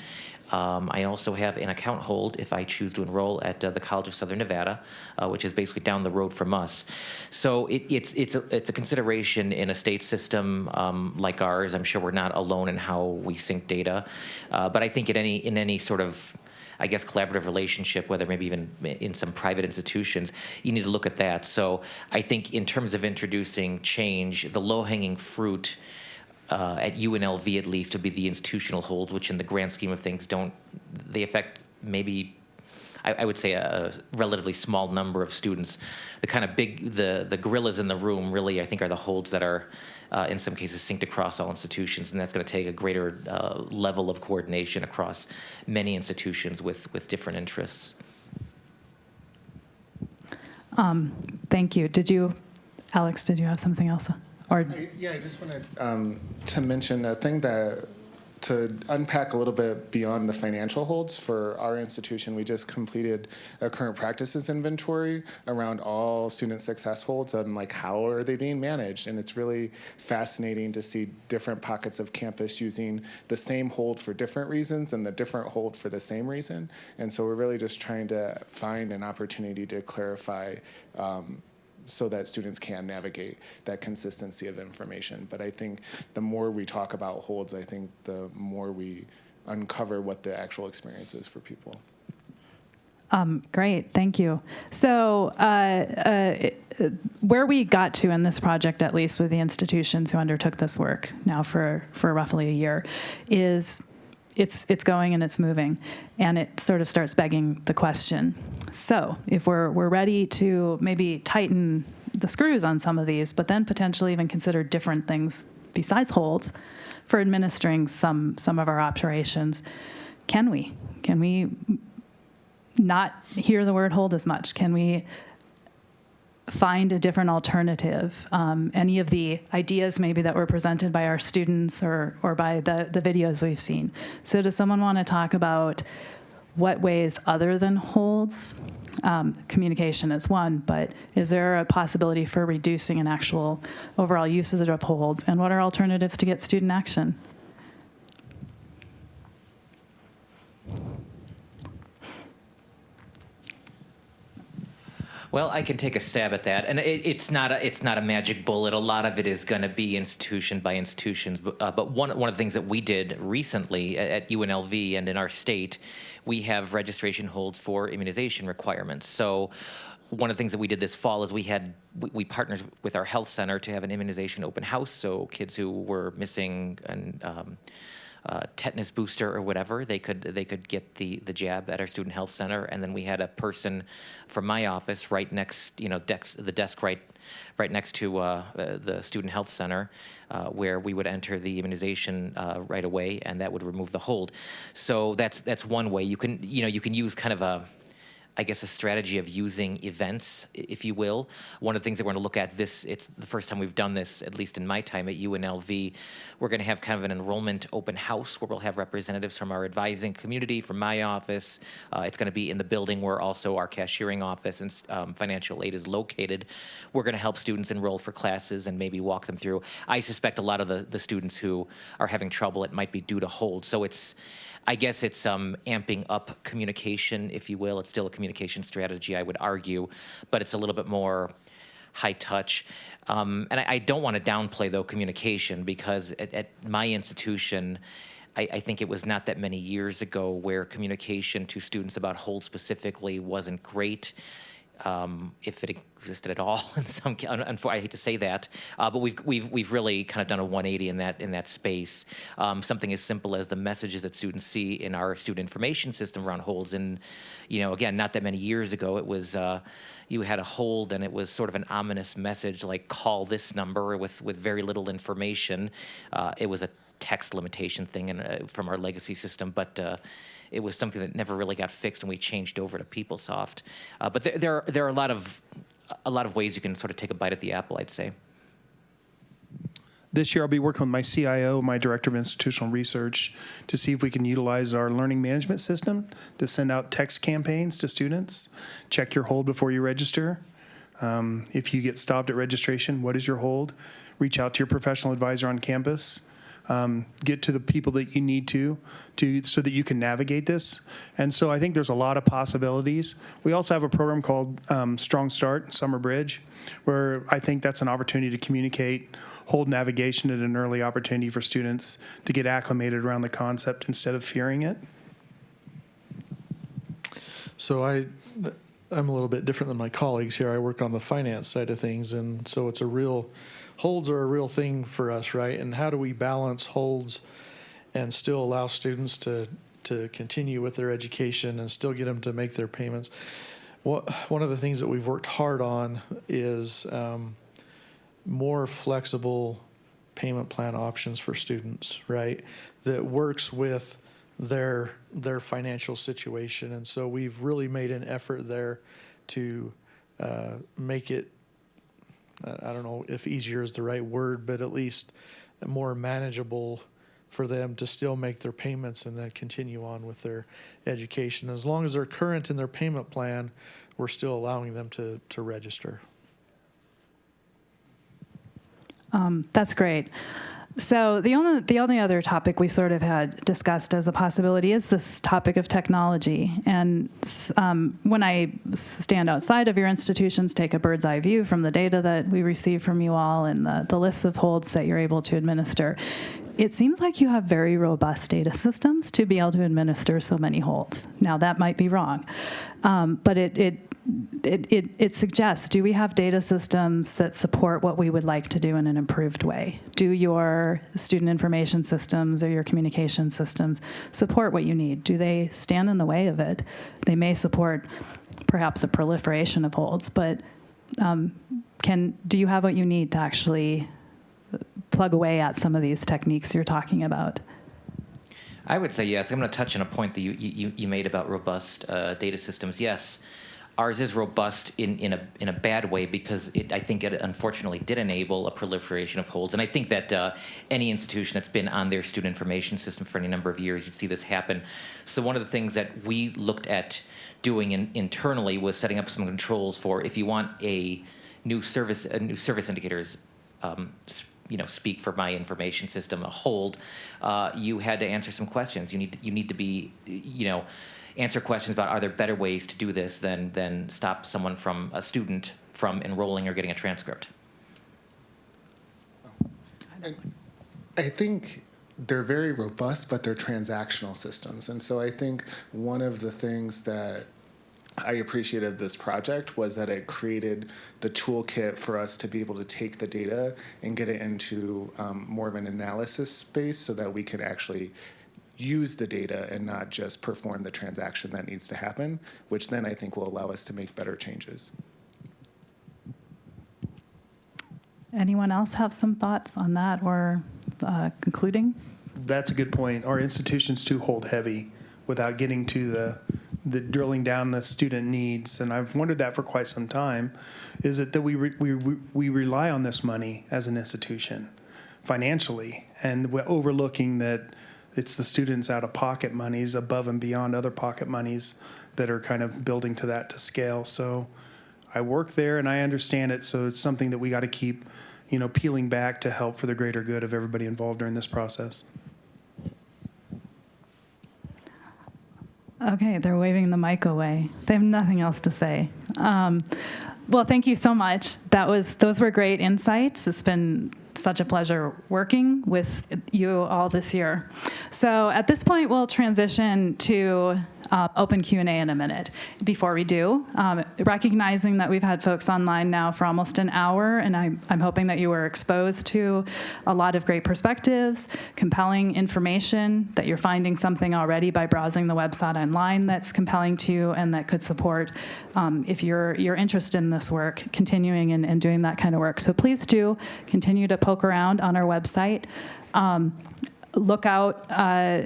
I also have an account hold if I choose to enroll at the College of Southern Nevada, which is basically down the road from us. So it's a consideration in a state system like ours. I'm sure we're not alone in how we sync data, but I think in any sort of, I guess, collaborative relationship, whether maybe even in some private institutions, you need to look at that. So I think in terms of introducing change, the low-hanging fruit at UNLV at least would be the institutional holds, which in the grand scheme of things they affect maybe, I would say, a relatively small number of students. The kind of the gorillas in the room really, I think, are the holds that are in some cases synced across all institutions, and that's going to take a greater level of coordination across many institutions with different interests. Thank you. Alex, did you have something else? I just wanted to mention a thing to unpack a little bit beyond the financial holds. For our institution, we just completed a current practices inventory around all student success holds and like how are they being managed. And it's really fascinating to see different pockets of campus using the same hold for different reasons and the different hold for the same reason. And so we're really just trying to find an opportunity to clarify so that students can navigate that consistency of information. But I think the more we talk about holds, I think the more we uncover what the actual experience is for people. Great, thank you. So where we got to in this project, at least with the institutions who undertook this work now for roughly a year, is it's going and it's moving, and it sort of starts begging the question. So if we're ready to maybe tighten the screws on some of these, but then potentially even consider different things besides holds for administering some of our operations, can we not hear the word hold as much? Can we find a different alternative? Any of the ideas maybe that were presented by our students or by the videos we've seen. So does someone want to talk about what ways other than holds? Communication is one, but is there a possibility for reducing an actual overall usage of holds? And what are alternatives to get student action? Well, I can take a stab at that, and it's not a magic bullet. A lot of it is going to be institution by institutions. But one of the things that we did recently at UNLV and in our state, we have registration holds for immunization requirements. So one of the things that we did this fall is we partnered with our health center to have an immunization open house. So kids who were missing an tetanus booster or whatever, they could get the jab at our student health center, and then we had a person from my office right next, the desk right next to the student health center, where we would enter the immunization right away, and that would remove the hold. So that's one way you can use kind of a strategy of using events, if you will. One of the things that we're going to look at it's the first time we've done this, at least in my time at UNLV, we're going to have kind of an enrollment open house where we'll have representatives from our advising community, from my office. It's going to be in the building where also our cashiering office and financial aid is located. We're going to help students enroll for classes and maybe walk them through. I suspect a lot of the students who are having trouble, it might be due to hold. So I guess it's amping up communication, if you will. It's still a communication strategy, I would argue, but it's a little bit more high touch. And I don't want to downplay, though, communication, because at my institution, I think it was not that many years ago where communication to students about hold specifically wasn't great. If it existed at all, I hate to say that, but we've really kind of done a 180 in that space. Something as simple as the messages that students see in our student information system around holds, and again, not that many years ago, it was you had a hold, and it was sort of an ominous message like call this number with very little information. It was a text limitation thing from our legacy system, but it was something that never really got fixed, and we changed over to PeopleSoft. But there are a lot of ways you can sort of take a bite at the apple, I'd say. This year I'll be working with my CIO, my Director of Institutional Research, to see if we can utilize our learning management system to send out text campaigns to students. Check your hold before you register. If you get stopped at registration, what is your hold? Reach out to your professional advisor on campus. Get to the people that you need to so that you can navigate this. And so I think there's a lot of possibilities. We also have a program called Strong Start, Summer Bridge, where I think that's an opportunity to communicate hold navigation at an early opportunity for students to get acclimated around the concept instead of fearing it. So I'm a little bit different than my colleagues here. I work on the finance side of things, and so holds are a real thing for us, right? And how do we balance holds and still allow students to continue with their education and still get them to make their payments? One of the things that we've worked hard on is more flexible payment plan options for students, right? That works with their financial situation. And so we've really made an effort there to make it, I don't know if easier is the right word, but at least more manageable for them to still make their payments and then continue on with their education. As long as they're current in their payment plan, we're still allowing them to register. That's great. So the only other topic we sort of had discussed as a possibility is this topic of technology. And when I stand outside of your institutions, take a bird's eye view from the data that we receive from you all and the lists of holds that you're able to administer, it seems like you have very robust data systems to be able to administer so many holds. Now, that might be wrong, but it suggests, do we have data systems that support what we would like to do in an improved way? Do your student information systems or your communication systems support what you need? Do they stand in the way of it? They may support perhaps a proliferation of holds, but do you have what you need to actually plug away at some of these techniques you're talking about? I would say yes. I'm going to touch on a point that you made about robust data systems. Yes. Ours is robust in a bad way because I think it unfortunately did enable a proliferation of holds. And I think that any institution that's been on their student information system for any number of years, you'd see this happen. So one of the things that we looked at doing internally was setting up some controls for if you want a new service indicators, speak for my information system, a hold, you had to answer some questions. You need to be, answer questions about are there better ways to do this than stop a student from enrolling or getting a transcript. I think they're very robust, but they're transactional systems. And so I think one of the things that I appreciated this project was that it created the toolkit for us to be able to take the data and get it into more of an analysis space so that we can actually use the data and not just perform the transaction that needs to happen, which then I think will allow us to make better changes. Anyone else have some thoughts on that or concluding? That's a good point. Our institution's too hold heavy without getting to the drilling down the student needs, and I've wondered that for quite some time. Is it that we rely on this money as an institution financially, and we're overlooking that it's the students' out-of-pocket monies above and beyond other pocket monies that are kind of building to that to scale. So I work there and I understand it, so it's something that we got to keep, peeling back to help for the greater good of everybody involved during this process. Okay, they're waving the mic away. They have nothing else to say. Well, thank you so much. Those were great insights. It's been such a pleasure working with you all this year. So at this point, we'll transition to open Q&A in a minute. Before we do, recognizing that we've had folks online now for almost an hour, and I'm hoping that you were exposed to a lot of great perspectives, compelling information, that you're finding something already by browsing the website online that's compelling to you and that could support, if you're interested in this work, continuing and doing that kind of work. So please do continue to poke around on our website. Look out,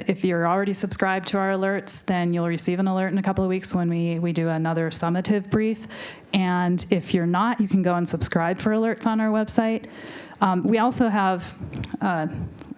if you're already subscribed to our alerts, then you'll receive an alert in a couple of weeks when we do another summative brief. And if you're not, you can go and subscribe for alerts on our website. We also have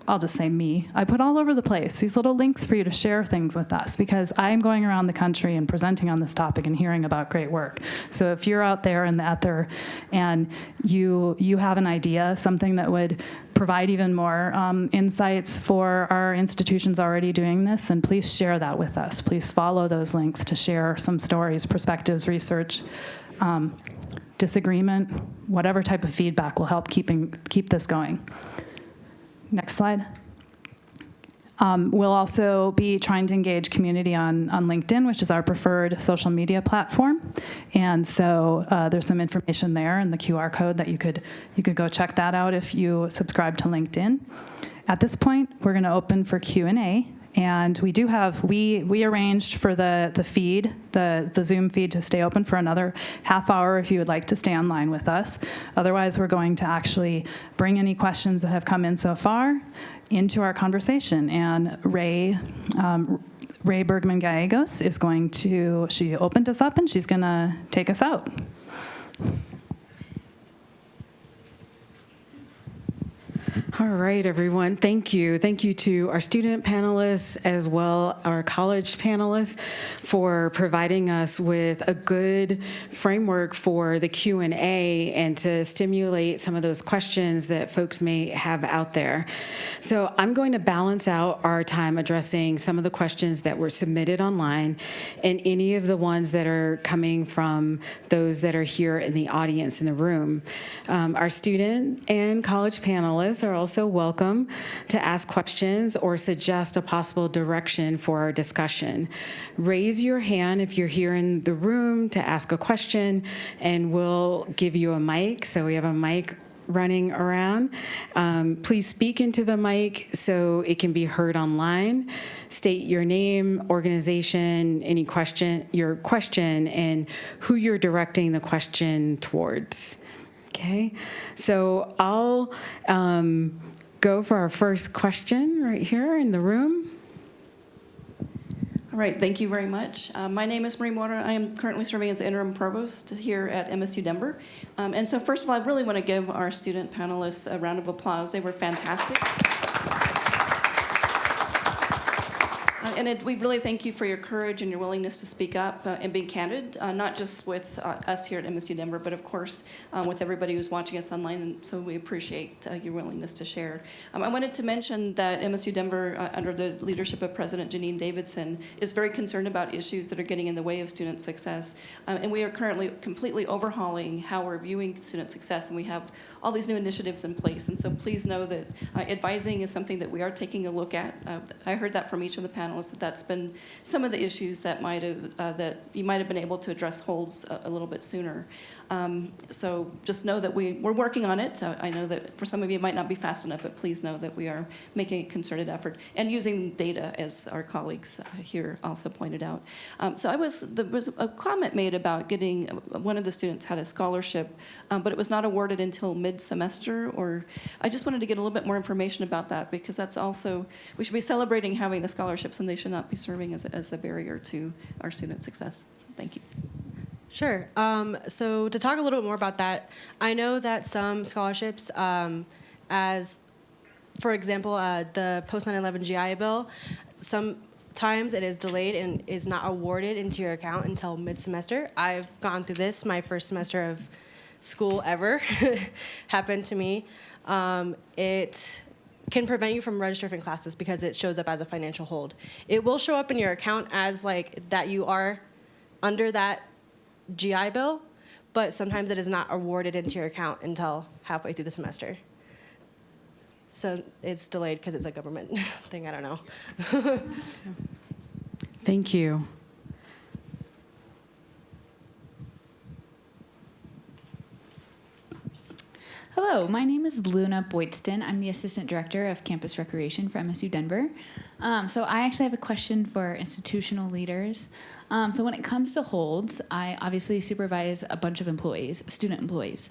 I'll just say me, I put all over the place these little links for you to share things with us, because I'm going around the country and presenting on this topic and hearing about great work. So if you're out there in the ether and you have an idea, something that would provide even more insights for our institutions already doing this, and please share that with us. Please follow those links to share some stories, perspectives, research, disagreement, whatever type of feedback will help keep this going. Next slide. We'll also be trying to engage community on LinkedIn, which is our preferred social media platform. And so there's some information there in the QR code that you could go check that out if you subscribe to LinkedIn. At this point, we're going to open for Q&A. And we arranged for the feed, the Zoom feed, to stay open for another half hour if you would like to stay online with us. Otherwise, we're going to actually bring any questions that have come in so far into our conversation. And Ray Bergman Gallegos she opened us up and she's going to take us out. All right, everyone. Thank you. Thank you to our student panelists as well our college panelists for providing us with a good framework for the Q&A and to stimulate some of those questions that folks may have out there. So I'm going to balance out our time addressing some of the questions that were submitted online and any of the ones that are coming from those that are here in the audience in the room. Our student and college panelists are also welcome to ask questions or suggest a possible direction for our discussion. Raise your hand if you're here in the room to ask a question, and we'll give you a mic. So we have a mic running around. Please speak into the mic so it can be heard online. State your name, organization, your question, and who you're directing the question towards. Okay, so I'll go for our first question right here in the room. All right, thank you very much. My name is Marie Mora. I am currently serving as interim provost here at MSU Denver. And so first of all, I really want to give our student panelists a round of applause. They were fantastic. We really thank you for your courage and your willingness to speak up and being candid, not just with us here at MSU Denver, but of course with everybody who's watching us online. And so we appreciate your willingness to share. I wanted to mention that MSU Denver, under the leadership of President Janine Davidson, is very concerned about issues that are getting in the way of student success. And we are currently completely overhauling how we're viewing student success, and we have all these new initiatives in place. And so please know that advising is something that we are taking a look at. I heard that from each of the panelists, that's been some of the issues that that you might have been able to address holds a little bit sooner. So just know that we're working on it. So I know that for some of you it might not be fast enough, but please know that we are making a concerted effort and using data, as our colleagues here also pointed out. So there was a comment made about getting, one of the students had a scholarship, but it was not awarded until mid-semester, or I just wanted to get a little bit more information about that, because that's also, we should be celebrating having the scholarships, and they should not be serving as a barrier to our student success. So thank you. Sure. So to talk a little bit more about that, I know that some scholarships, as for example, the post 9/11 GI Bill, sometimes it is delayed and is not awarded into your account until mid-semester. I've gone through this. My first semester of school ever happened to me. It can prevent you from registering for classes because it shows up as a financial hold. It will show up in your account as like that you are under that GI Bill, but sometimes it is not awarded into your account until halfway through the semester. So it's delayed because it's a government thing, I don't know. Thank you. Hello, my name is Luna Boydston. I'm the Assistant Director of Campus Recreation for MSU Denver. So I actually have a question for institutional leaders. So when it comes to holds, I obviously supervise a bunch of employees, student employees.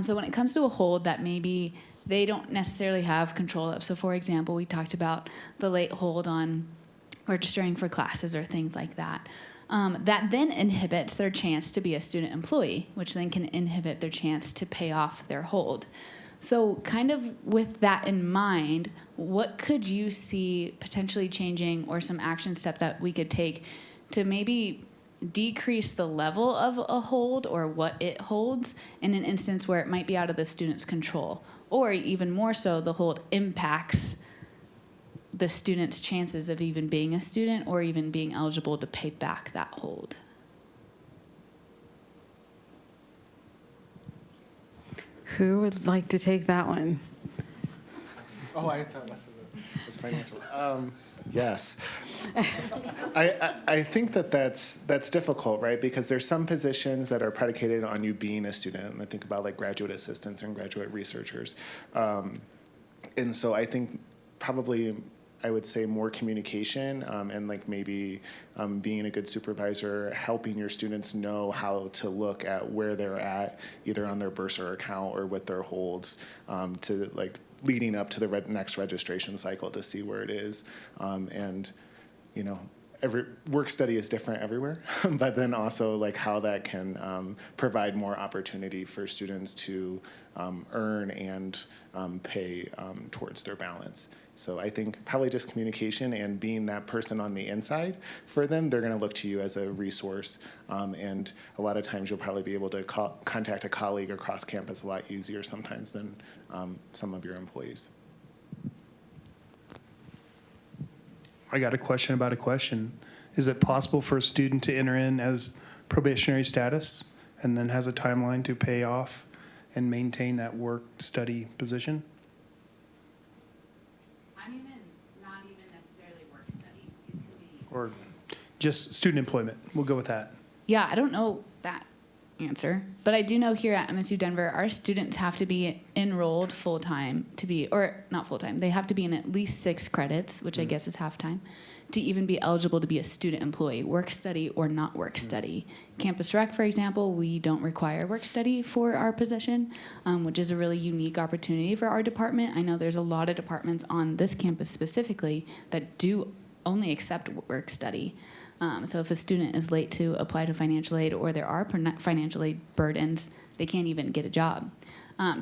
So when it comes to a hold that maybe they don't necessarily have control of, so for example, we talked about the late hold on registering for classes or things like that. That then inhibits their chance to be a student employee, which then can inhibit their chance to pay off their hold. So kind of with that in mind, what could you see potentially changing or some action step that we could take to maybe decrease the level of a hold or what it holds in an instance where it might be out of the student's control? Or even more so, the hold impacts the student's chances of even being a student or even being eligible to pay back that hold. Who would like to take that one? Oh, I thought it was financial. Yes. I think that's difficult, right? Because there's some positions that are predicated on you being a student. And I think about like graduate assistants and graduate researchers. And so I think probably I would say more communication and like maybe being a good supervisor, helping your students know how to look at where they're at, either on their bursar account or with their holds, to like leading up to the next registration cycle to see where it is. And, you know, every work study is different everywhere, but then also like how that can provide more opportunity for students to earn and pay towards their balance. So I think probably just communication and being that person on the inside for them, they're going to look to you as a resource. And a lot of times you'll probably be able to contact a colleague across campus a lot easier sometimes than some of your employees. I got a question about a question. Is it possible for a student to enter in as probationary status and then has a timeline to pay off and maintain that work study position? Not even necessarily work study. These could be. Or just student employment? We'll go with that. Yeah, I don't know that answer, but I do know here at MSU Denver, our students have to be enrolled full-time to be, or not full-time, they have to be in at least 6 credits, which I guess is half-time, to even be eligible to be a student employee, work study or not work study. Campus Rec, for example, we don't require work study for our position, which is a really unique opportunity for our department. I know there's a lot of departments on this campus specifically that do only accept work study. So if a student is late to apply to financial aid or there are financial aid burdens, they can't even get a job.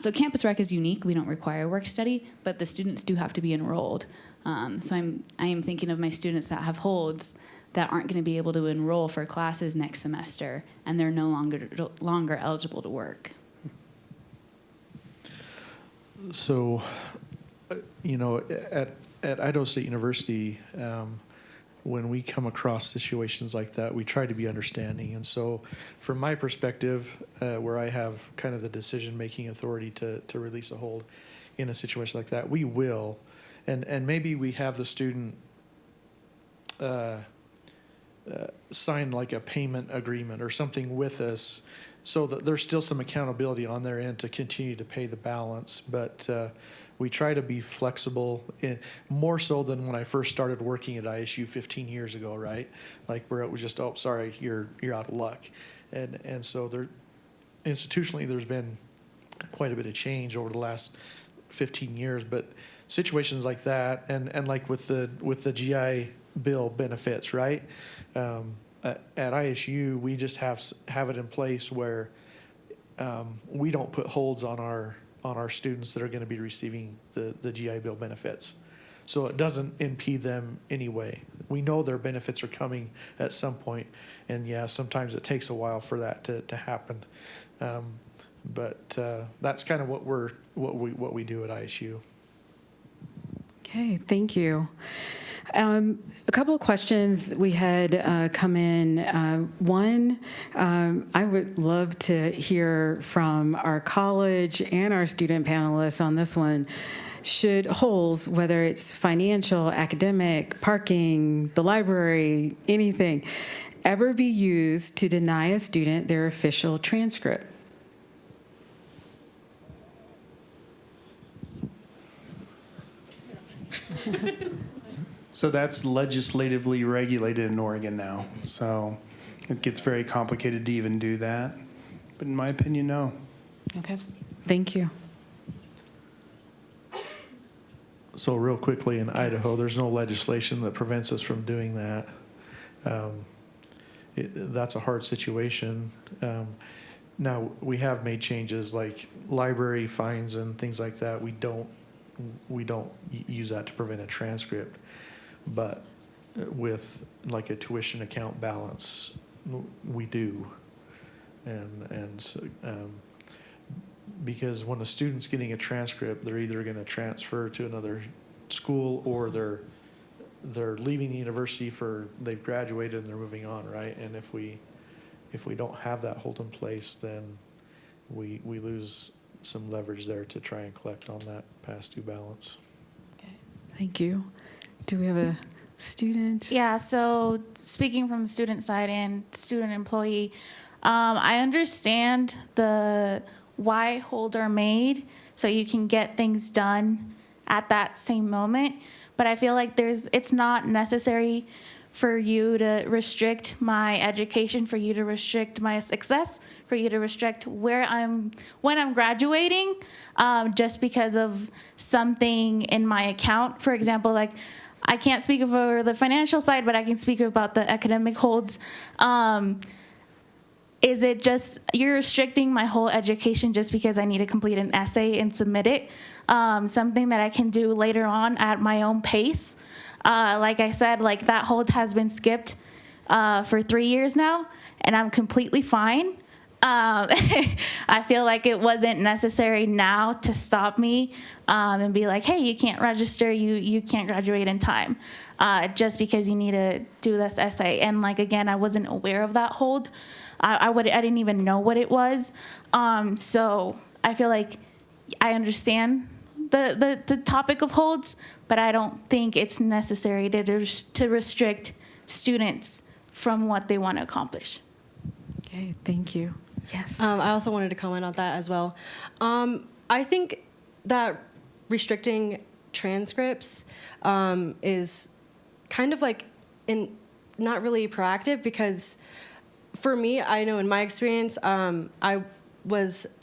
So Campus Rec is unique. We don't require work study, but the students do have to be enrolled. So I am thinking of my students that have holds that aren't going to be able to enroll for classes next semester, and they're no longer eligible to work. So, you know, at Idaho State University, when we come across situations like that, we try to be understanding. And so from my perspective, where I have kind of the decision-making authority to release a hold in a situation like that, we will. And maybe we have the student sign like a payment agreement or something with us so that there's still some accountability on their end to continue to pay the balance. But we try to be flexible, more so than when I first started working at ISU 15 years ago, right? Like where it was just, oh, sorry, you're out of luck. And so there, institutionally, there's been quite a bit of change over the last 15 years, but situations like that, and like with the GI Bill benefits, right? At ISU, we just have it in place where we don't put holds on our students that are going to be receiving the GI Bill benefits. So it doesn't impede them anyway. We know their benefits are coming at some point, and yeah, sometimes it takes a while for that to happen. But that's kind of what we do at ISU. Okay, thank you. A couple of questions we had come in. One, I would love to hear from our college and our student panelists on this one. Should holds, whether it's financial, academic, parking, the library, anything, ever be used to deny a student their official transcript? So that's legislatively regulated in Oregon now. So it gets very complicated to even do that. But in my opinion, no. Okay, thank you. So real quickly, in Idaho, there's no legislation that prevents us from doing that. That's a hard situation. Now, we have made changes like library fines and things like that. We don't use that to prevent a transcript, but with like a tuition account balance, we do. Because when a student's getting a transcript, they're either going to transfer to another school or they're leaving the university they've graduated and they're moving on, right? And if we don't have that hold in place, then we lose some leverage there to try and collect on that past due balance. Okay, thank you. Do we have a student? Yeah, so speaking from the student side and student employee, I understand why holds are made so you can get things done at that same moment, but I feel like it's not necessary for you to restrict my education, for you to restrict my success, for you to restrict when I'm graduating, just because of something in my account. For example, like I can't speak for the financial side, but I can speak about the academic holds. Is it just you're restricting my whole education just because I need to complete an essay and submit it? Something that I can do later on at my own pace. Like I said, like that hold has been skipped for 3 years now, and I'm completely fine. I feel like it wasn't necessary now to stop me and be like, hey, you can't register, you can't graduate in time, just because you need to do this essay. And like, again, I wasn't aware of that hold. I didn't even know what it was. So I feel like I understand the topic of holds, but I don't think it's necessary to restrict students from what they want to accomplish. Okay, thank you. Yes. I also wanted to comment on that as well. I think that restricting transcripts is kind of like not really proactive, because for me, I know in my experience, I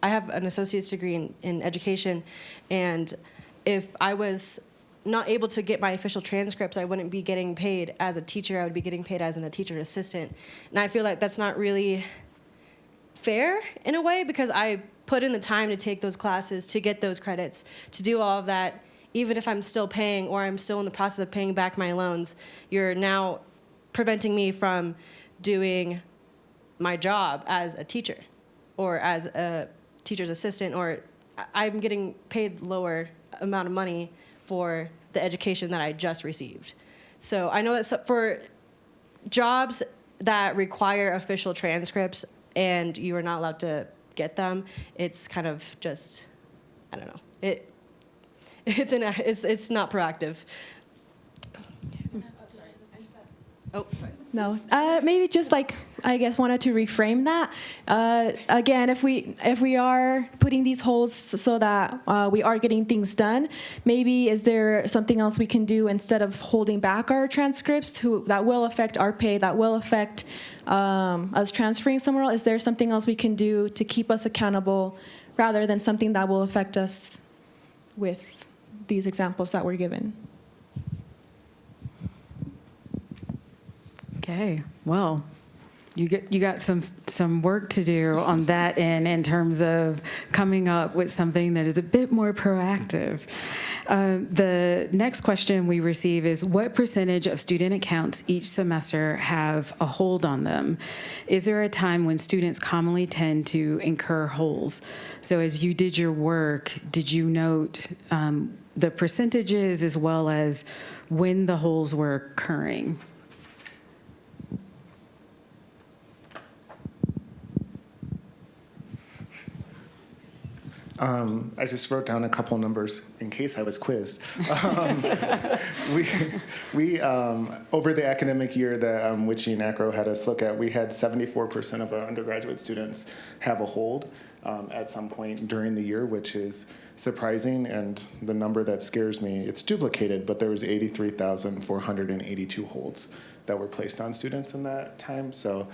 have an associate's degree in education, and if I was not able to get my official transcripts, I wouldn't be getting paid as a teacher. I would be getting paid as a teacher assistant. And I feel like that's not really fair in a way, because I put in the time to take those classes, to get those credits, to do all of that. Even if I'm still paying, or I'm still in the process of paying back my loans, you're now preventing me from doing my job as a teacher or as a teacher's assistant, or I'm getting paid lower amount of money for the education that I just received. So I know that for jobs that require official transcripts and you are not allowed to get them, it's kind of just, I don't know. It's not proactive. Oh, sorry. No, maybe just like, I guess, wanted to reframe that. Again, if we are putting these holds so that we are getting things done, maybe is there something else we can do instead of holding back our transcripts that will affect our pay, that will affect us transferring somewhere else? Is there something else we can do to keep us accountable rather than something that will affect us with these examples that were given? Okay, well, you got some work to do on that end in terms of coming up with something that is a bit more proactive. The next question we receive is, what percentage of student accounts each semester have a hold on them? Is there a time when students commonly tend to incur holds? So as you did your work, did you note the percentages as well as when the holds were occurring? I just wrote down a couple numbers in case I was quizzed. We over the academic year that WICHE and ACRO had us look at, we had 74% of our undergraduate students have a hold at some point during the year, which is surprising. And the number that scares me, it's duplicated, but there was 83,482 holds that were placed on students in that time. So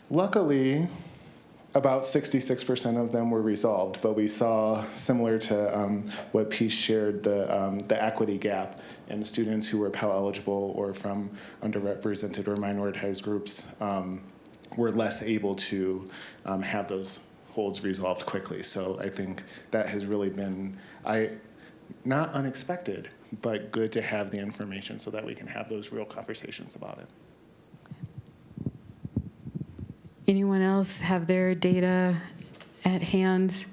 luckily, about 66% of them were resolved, but we saw, similar to what Peace shared, the equity gap in students who were Pell eligible or from underrepresented or minoritized groups were less able to have those holds resolved quickly. So I think that has really been, not unexpected, but good to have the information so that we can have those real conversations about it. Anyone else have their data at hand?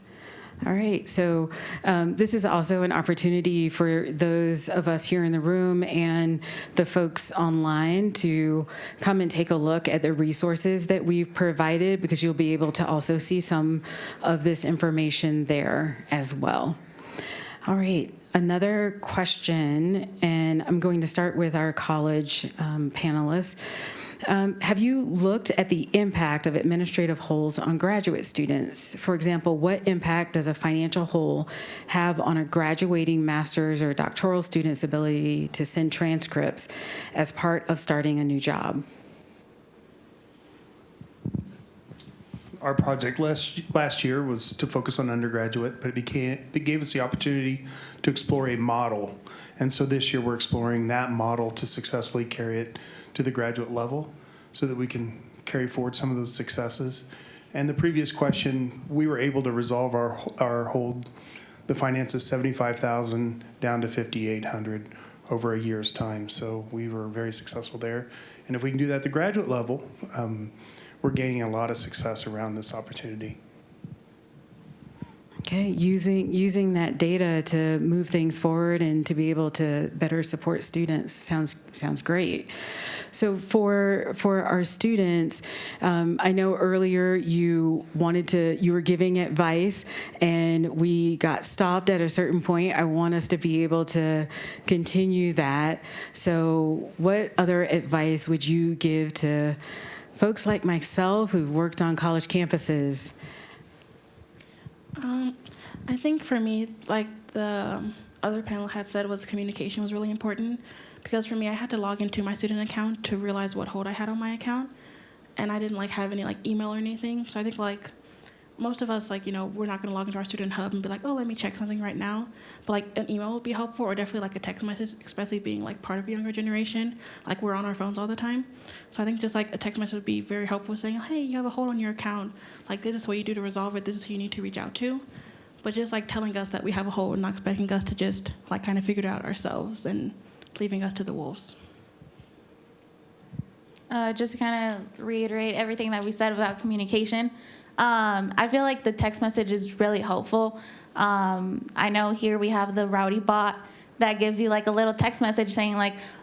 All right, so this is also an opportunity for those of us here in the room and the folks online to come and take a look at the resources that we've provided, because you'll be able to also see some of this information there as well. All right, another question, and I'm going to start with our college panelists. Have you looked at the impact of administrative holds on graduate students? For example, what impact does a financial hold have on a graduating master's or doctoral student's ability to send transcripts as part of starting a new job? Our project last year was to focus on undergraduate, but it gave us the opportunity to explore a model. And so this year we're exploring that model to successfully carry it to the graduate level so that we can carry forward some of those successes. And the previous question, we were able to resolve our hold, the finances, $75,000 down to $5,800 over a year's time. So we were very successful there. And if we can do that at the graduate level, we're gaining a lot of success around this opportunity. Okay, using that data to move things forward and to be able to better support students sounds great. So for our students, I know earlier you were giving advice and we got stopped at a certain point. I want us to be able to continue that. So what other advice would you give to folks like myself who've worked on college campuses? I think for me, like the other panel had said, was communication was really important, because for me, I had to log into my student account to realize what hold I had on my account, and I didn't have any email or anything. So I think most of us we're not going to log into our student hub and be like, oh, let me check something right now. But an email would be helpful, or definitely a text message, especially being part of a younger generation. We're on our phones all the time. So I think just a text message would be very helpful, saying, hey, you have a hold on your account. This is what you do to resolve it. This is who you need to reach out to. But just telling us that we have a hold and not expecting us to just kind of figure it out ourselves and leaving us to the wolves. Just to kind of reiterate everything that we said about communication. I feel like the text message is really helpful. I know here we have the Rowdy bot that gives you a little text message saying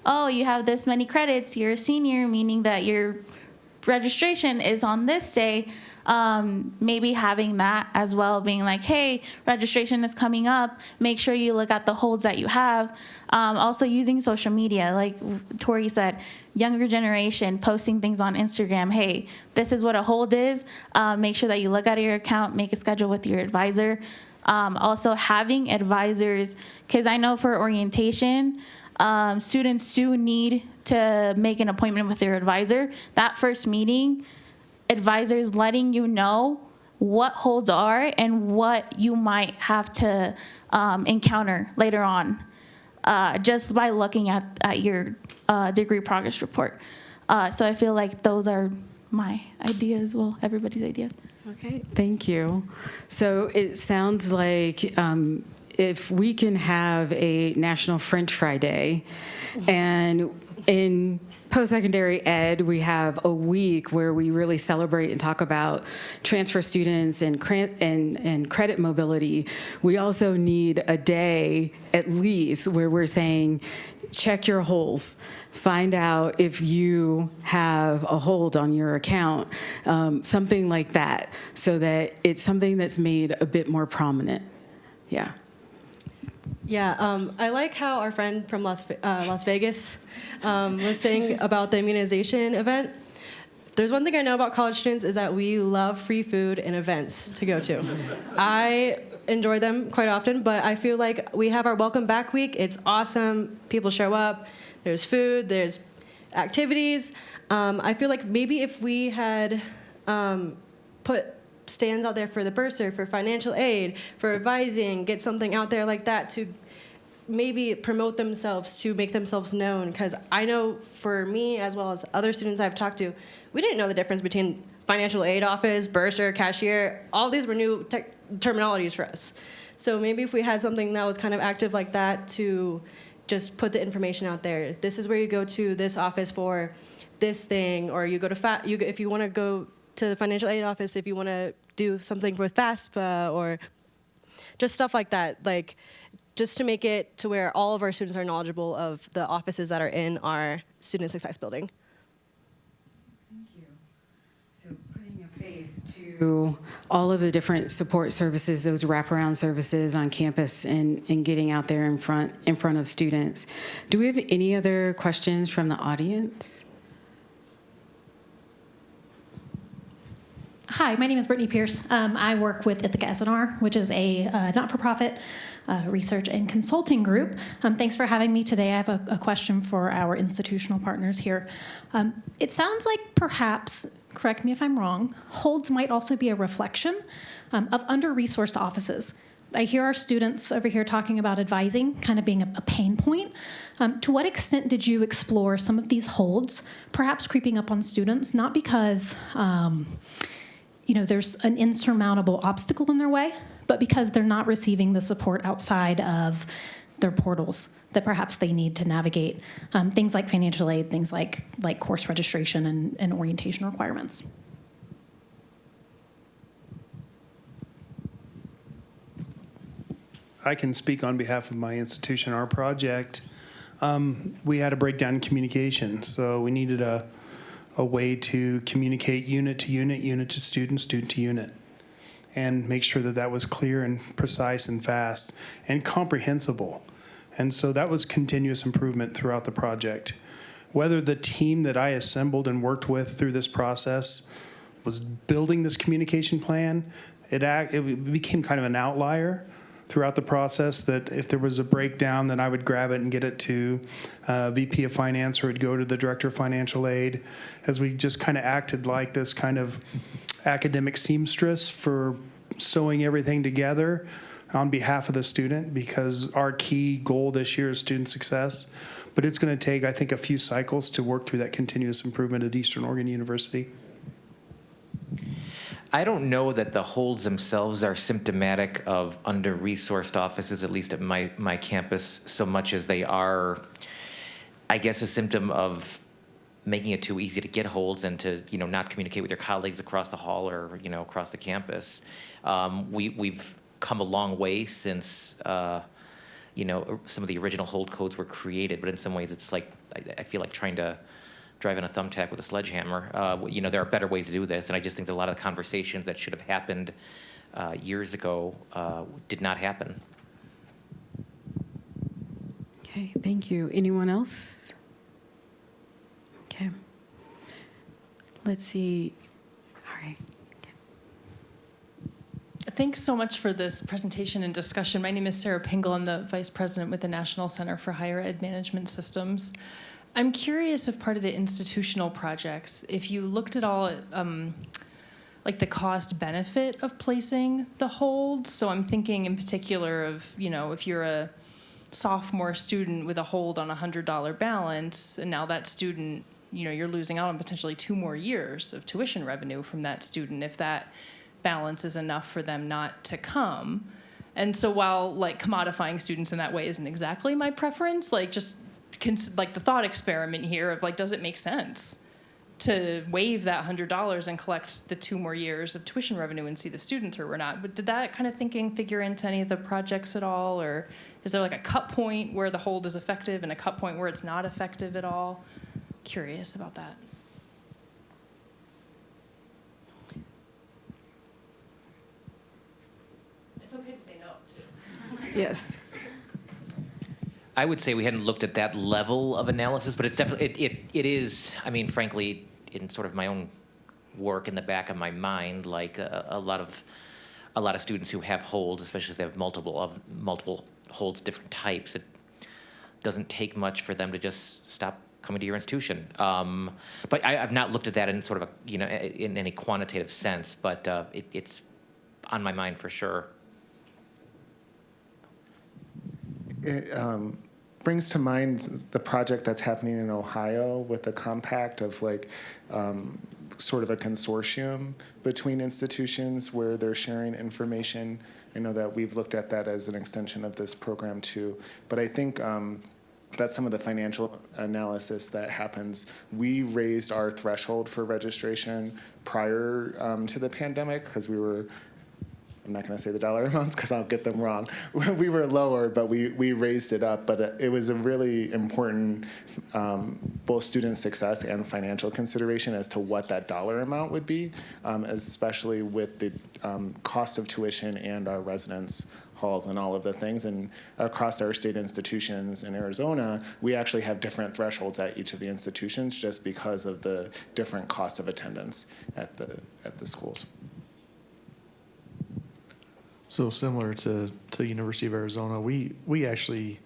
oh, you have this many credits, you're a senior, meaning that your registration is on this day. Maybe having that as well, being hey, registration is coming up, make sure you look at the holds that you have. Also using social media, like Torri said, younger generation posting things on Instagram, hey, this is what a hold is, make sure that you look at your account, make a schedule with your advisor. Also having advisors, because I know for orientation, students do need to make an appointment with their advisor. That first meeting, advisors letting you know what holds are and what you might have to encounter later on, just by looking at your degree progress report. So I feel like those are my ideas, everybody's ideas. Okay, thank you. So it sounds like if we can have a National French Fry Day, and in post-secondary ed, we have a week where we really celebrate and talk about transfer students and credit mobility. We also need a day, at least, where we're saying, check your holds. Find out if you have a hold on your account, something like that, so that it's something that's made a bit more prominent. Yeah. Yeah, I like how our friend from Las Vegas was saying about the immunization event. There's one thing I know about college students is that we love free food and events to go to. I enjoy them quite often, but I feel like we have our Welcome Back week. It's awesome. People show up. There's food. There's activities. I feel like maybe if we had put stands out there for the bursar, for financial aid, for advising, get something out there like that to maybe promote themselves to make themselves known, because I know for me as well as other students I've talked to, we didn't know the difference between financial aid office, bursar, cashier. All these were new terminologies for us. So maybe if we had something that was kind of active like that to just put the information out there. This is where you go to this office for this thing, or you go to if you want to go to the financial aid office if you want to do something with FAFSA, or just stuff like that. Like, just to make it to where all of our students are knowledgeable of the offices that are in our student success building. Thank you. So putting a face to all of the different support services, those wraparound services on campus, and getting out there in front of students. Do we have any other questions from the audience? Hi, my name is Brittany Pierce. I work with Ithaca S&R, which is a not-for-profit research and consulting group. Thanks for having me today. I have a question for our institutional partners here. It sounds like perhaps, correct me if I'm wrong, holds might also be a reflection of under-resourced offices. I hear our students over here talking about advising kind of being a pain point. To what extent did you explore some of these holds, perhaps creeping up on students, not because there's an insurmountable obstacle in their way, but because they're not receiving the support outside of their portals that perhaps they need to navigate things like financial aid, things like course registration and orientation requirements? I can speak on behalf of my institution. Our project, we had a breakdown in communication, so we needed a way to communicate unit to unit, unit to student, student to unit, and make sure that that was clear and precise and fast and comprehensible. And so that was continuous improvement throughout the project. Whether the team that I assembled and worked with through this process was building this communication plan, it became kind of an outlier throughout the process, that if there was a breakdown, then I would grab it and get it to VP of Finance, or it'd go to the Director of Financial Aid, as we just kind of acted like this kind of academic seamstress for sewing everything together on behalf of the student, because our key goal this year is student success. But it's going to take, I think, a few cycles to work through that continuous improvement at Eastern Oregon University. I don't know that the holds themselves are symptomatic of under-resourced offices, at least at my campus, so much as they are, I guess, a symptom of making it too easy to get holds and to not communicate with your colleagues across the hall or across the campus. We've come a long way since some of the original hold codes were created, but in some ways it's like I feel like trying to driving a thumbtack with a sledgehammer. There are better ways to do this, and I just think that a lot of the conversations that should have happened years ago did not happen. Okay, thank you. Anyone else? Okay. Let's see. All right. Thanks so much for this presentation and discussion. My name is Sarah Pingle. I'm the Vice President with the National Center for Higher Ed Management Systems. I'm curious if part of the institutional projects, if you looked at all like the cost benefit of placing the hold. So I'm thinking in particular of, if you're a sophomore student with a hold on a $100 balance, and now that student, you're losing out on potentially 2 more years of tuition revenue from that student if that balance is enough for them not to come. And so while commodifying students in that way isn't exactly my preference, the thought experiment here of does it make sense to waive that $100 and collect the 2 more years of tuition revenue and see the student through or not? But did that kind of thinking figure into any of the projects at all? Or is there a cut point where the hold is effective and a cut point where it's not effective at all? Curious about that. It's okay to say no, too. Yes. I would say we hadn't looked at that level of analysis, but it's definitely, it is, frankly, in sort of my own work in the back of my mind, a lot of students who have holds, especially if they have multiple holds, different types, it doesn't take much for them to just stop coming to your institution. But I've not looked at that in sort of in any quantitative sense, but it's on my mind for sure. it brings to mind the project that's happening in Ohio with the compact of like sort of a consortium between institutions where they're sharing information. I know that we've looked at that as an extension of this program too, but I think that's some of the financial analysis that happens. We raised our threshold for registration prior to the pandemic because we were, I'm not going to say the dollar amounts because I'll get them wrong. We were lower, but we raised it up. But it was a really important both student success and financial consideration as to what that dollar amount would be, especially with the cost of tuition and our residence halls and all of the things. And across our state institutions in Arizona, we actually have different thresholds at each of the institutions just because of the different cost of attendance at the schools. So similar to University of Arizona, we actually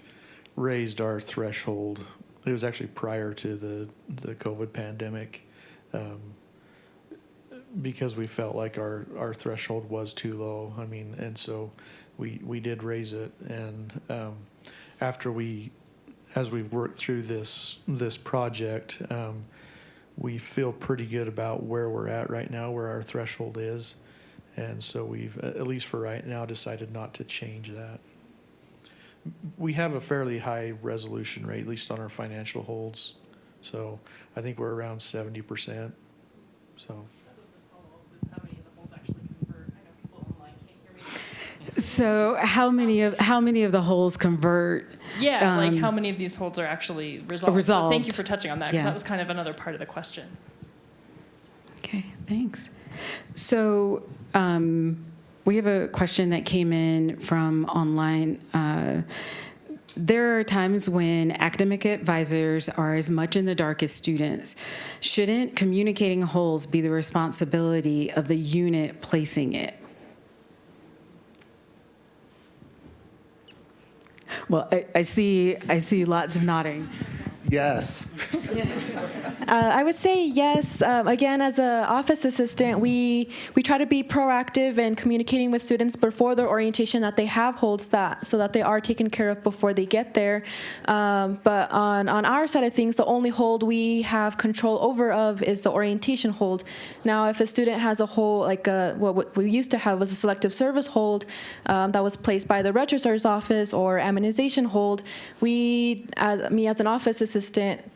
raised our threshold. It was actually prior to the COVID pandemic, because we felt like our threshold was too low. I mean, and so we did raise it. And as we've worked through this project, we feel pretty good about where we're at right now, where our threshold is. And so we've, at least for right now, decided not to change that. We have a fairly high resolution rate, at least on our financial holds. So I think we're around 70%. So. So how many of the holds convert? Yeah, like how many of these holds are actually resolved? So thank you for touching on that, because Yeah. that was kind of another part of the question. Okay, thanks. So we have a question that came in from online. There are times when academic advisors are as much in the dark as students. Shouldn't communicating holds be the responsibility of the unit placing it? Well, I see lots of nodding. Yes. I would say yes. Again, as an office assistant, we try to be proactive in communicating with students before their orientation that they have holds so that they are taken care of before they get there. But on our side of things, the only hold we have control over is the orientation hold. Now, if a student has a hold, like what we used to have was a selective service hold that was placed by the registrar's office or immunization hold, me as an office assistant,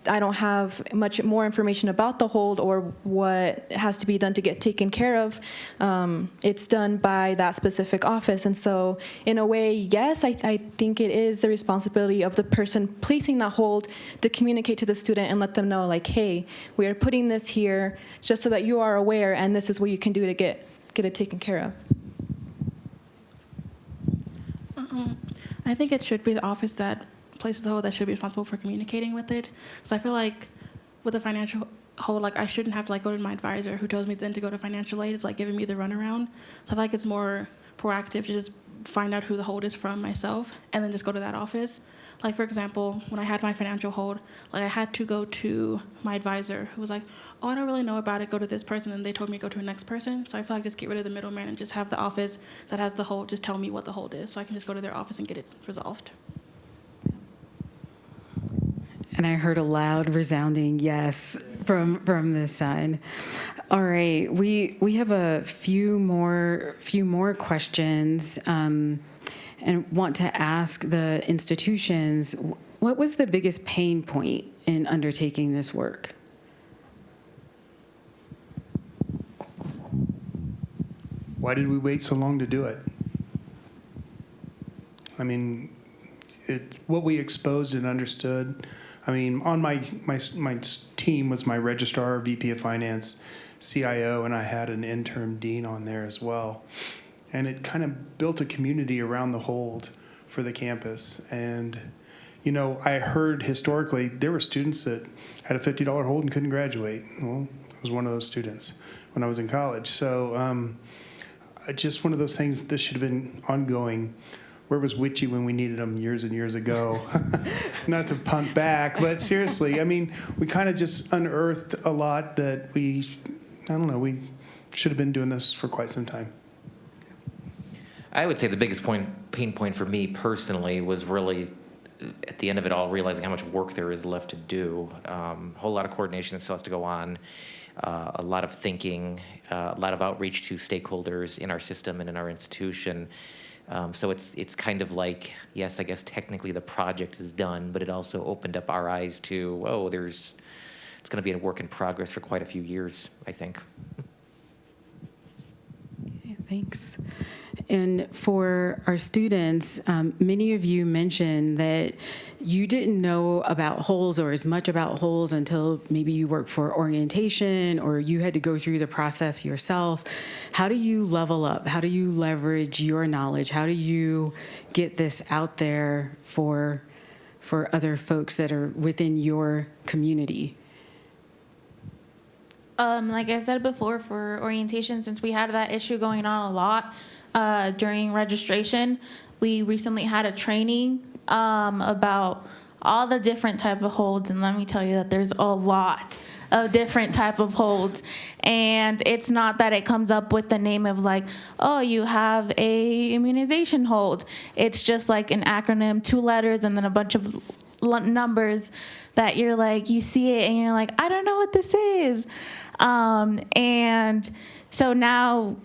I don't have much more information about the hold or what has to be done to get taken care of. It's done by that specific office. And so in a way, yes, I think it is the responsibility of the person placing that hold to communicate to the student and let them know, like, hey, we are putting this here just so that you are aware, and this is what you can do to get it taken care of. I think it should be the office that places the hold that should be responsible for communicating with it. So I feel like with a financial hold, like I shouldn't have to like go to my advisor who tells me then to go to financial aid. It's like giving me the runaround. So I feel like it's more proactive to just find out who the hold is from myself and then just go to that office. Like, for example, when I had my financial hold, like I had to go to my advisor who was like, oh, I don't really know about it, go to this person, and they told me to go to the next person. So I feel like just get rid of the middleman and just have the office that has the hold just tell me what the hold is so I can just go to their office and get it resolved. And I heard a loud, resounding yes from this side. All right, we have a few more questions, and want to ask the institutions, what was the biggest pain point in undertaking this work? Why did we wait so long to do it? I mean, what we exposed and understood. I mean, on my team was my registrar, VP of Finance, CIO, and I had an interim dean on there as well. And it kind of built a community around the hold for the campus. And, you know, I heard historically there were students that had a $50 hold and couldn't graduate. Well, I was one of those students when I was in college. So just one of those things, this should have been ongoing. Where was WICHE when we needed them years and years ago? Not to punt back, but seriously, I mean, we kind of just unearthed a lot that we should have been doing this for quite some time. I would say the biggest pain point for me personally was really at the end of it all, realizing how much work there is left to do. A whole lot of coordination that still has to go on, a lot of thinking, a lot of outreach to stakeholders in our system and in our institution. So it's kind of like, yes, I guess technically the project is done, but it also opened up our eyes to, oh, it's going to be a work in progress for quite a few years, I think. Thanks. And for our students, many of you mentioned that you didn't know about holds or as much about holds until maybe you worked for orientation or you had to go through the process yourself. How do you level up? How do you leverage your knowledge? How do you get this out there for other folks that are within your community? Like I said before, for orientation, since we had that issue going on a lot during registration, we recently had a training about all the different type of holds, and let me tell you that there's a lot of different type of holds. And it's not that it comes up with the name of like, oh, you have a immunization hold. It's just like an acronym, 2 letters, and then a bunch of numbers that you're like, you see it and you're like, I don't know what this is. And so now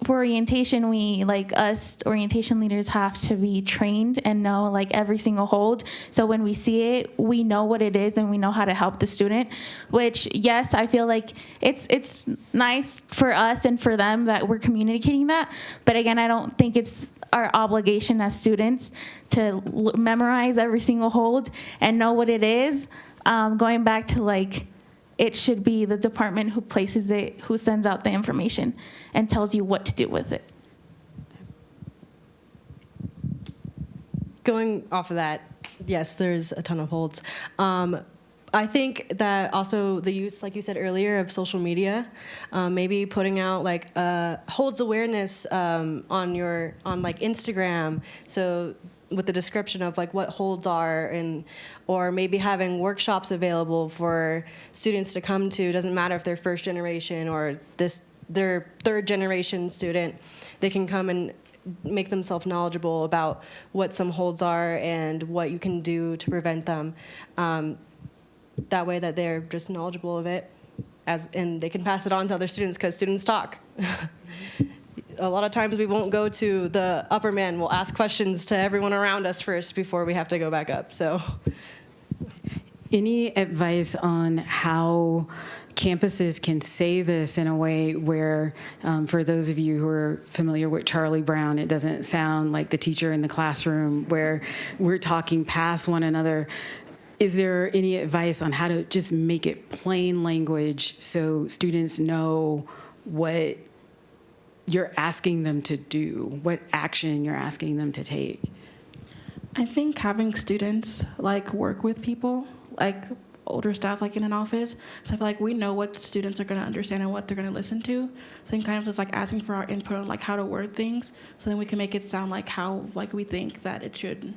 for orientation, we, like us orientation leaders, have to be trained and know like every single hold. So when we see it, we know what it is and we know how to help the student, which, yes, I feel like it's nice for us and for them that we're communicating that. But again, I don't think it's our obligation as students to memorize every single hold and know what it is. Going back to like, it should be the department who places it, who sends out the information and tells you what to do with it. Going off of that, yes, there's a ton of holds. I think that also the use, like you said earlier, of social media, maybe putting out like holds awareness on like Instagram, so with the description of like what holds are, or maybe having workshops available for students to come to. Doesn't matter if they're first generation or their third generation student, they can come and make themselves knowledgeable about what some holds are and what you can do to prevent them. That way that they're just knowledgeable of it, and they can pass it on to other students, because students talk. A lot of times we won't go to the upper man. We'll ask questions to everyone around us first before we have to go back up. So, any advice on how campuses can say this in a way where, for those of you who are familiar with Charlie Brown, it doesn't sound like the teacher in the classroom where we're talking past one another? Is there any advice on how to just make it plain language so students know what you're asking them to do, what action you're asking them to take? I think having students like work with people, like older staff, like in an office, so I feel like we know what the students are going to understand and what they're going to listen to. So then kind of just like asking for our input on like how to word things, so then we can make it sound like how like we think that it should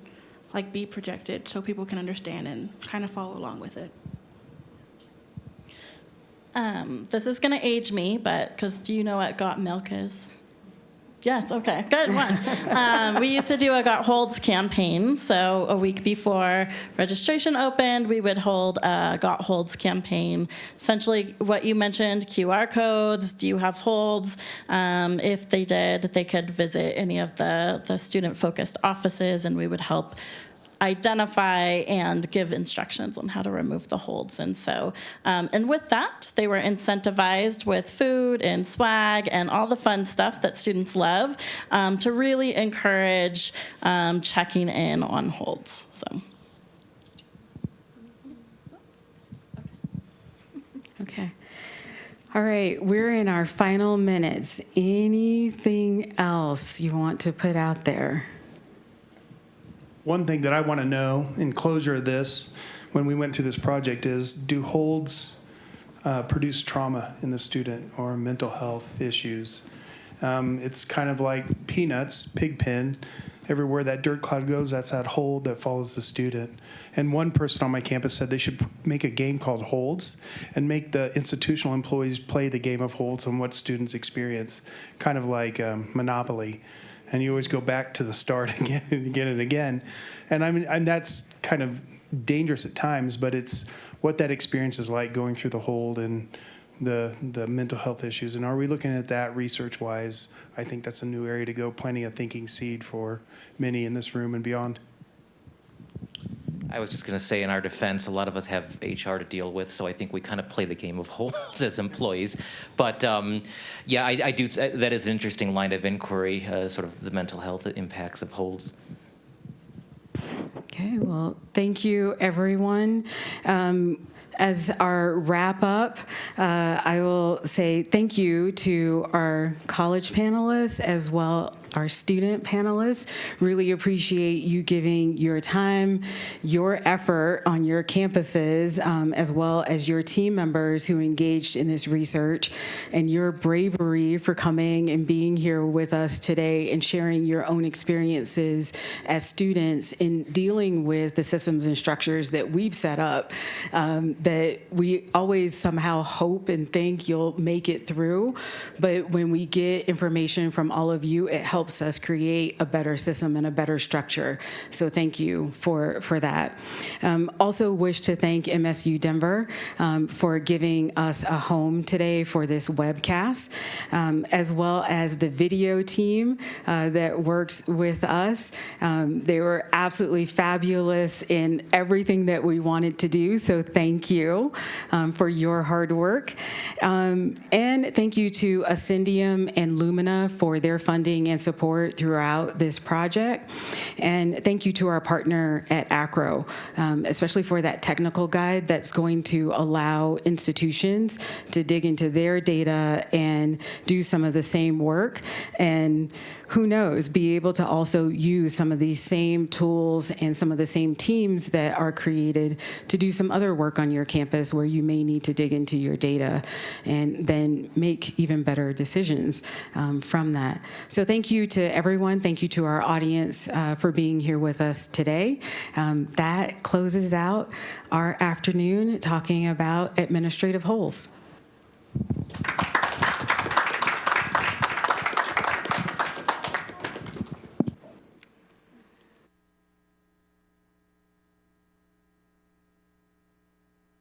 like be projected, so people can understand and kind of follow along with it. This is going to age me, but because do you know what Got Milk is? Yes, okay, good one. We used to do a Got Holds campaign. So a week before registration opened, we would hold a Got Holds campaign. Essentially what you mentioned, QR codes, do you have holds? If they did, they could visit any of the student-focused offices, and we would help identify and give instructions on how to remove the holds. And so, and with that, they were incentivized with food and swag and all the fun stuff that students love, to really encourage checking in on holds. So. Okay. All right, we're in our final minutes. Anything else you want to put out there? One thing that I want to know in closure of this, when we went through this project, is do holds produce trauma in the student or mental health issues? It's kind of like Peanuts, Pigpen. Everywhere that dirt cloud goes, that's that hold that follows the student. And one person on my campus said they should make a game called Holds and make the institutional employees play the game of holds on what students experience, kind of like Monopoly. and you always go back to the start again and again and again. And I mean, and that's kind of dangerous at times, but it's what that experience is like going through the hold and the mental health issues. And are we looking at that research-wise? I think that's a new area to go, planting a thinking seed for many in this room and beyond. I was just going to say, in our defense, a lot of us have HR to deal with, so I think we kind of play the game of holds as employees. But yeah, I do. That is an interesting line of inquiry, sort of the mental health impacts of holds. Okay, well, thank you, everyone. As our wrap up, I will say thank you to our college panelists as well our student panelists. Really appreciate you giving your time, your effort on your campuses, as well as your team members who engaged in this research, and your bravery for coming and being here with us today and sharing your own experiences as students in dealing with the systems and structures that we've set up, that we always somehow hope and think you'll make it through. But when we get information from all of you, it helps us create a better system and a better structure. So thank you for that. Also wish to thank MSU Denver for giving us a home today for this webcast, as well as the video team that works with us. They were absolutely fabulous in everything that we wanted to do. So thank you for your hard work. And thank you to Ascendium and Lumina for their funding and support throughout this project. And thank you to our partner at ACRO, especially for that technical guide that's going to allow institutions to dig into their data and do some of the same work. And who knows, be able to also use some of these same tools and some of the same teams that are created to do some other work on your campus where you may need to dig into your data and then make even better decisions from that. So thank you to everyone. Thank you to our audience for being here with us today. That closes out our afternoon talking about administrative holes.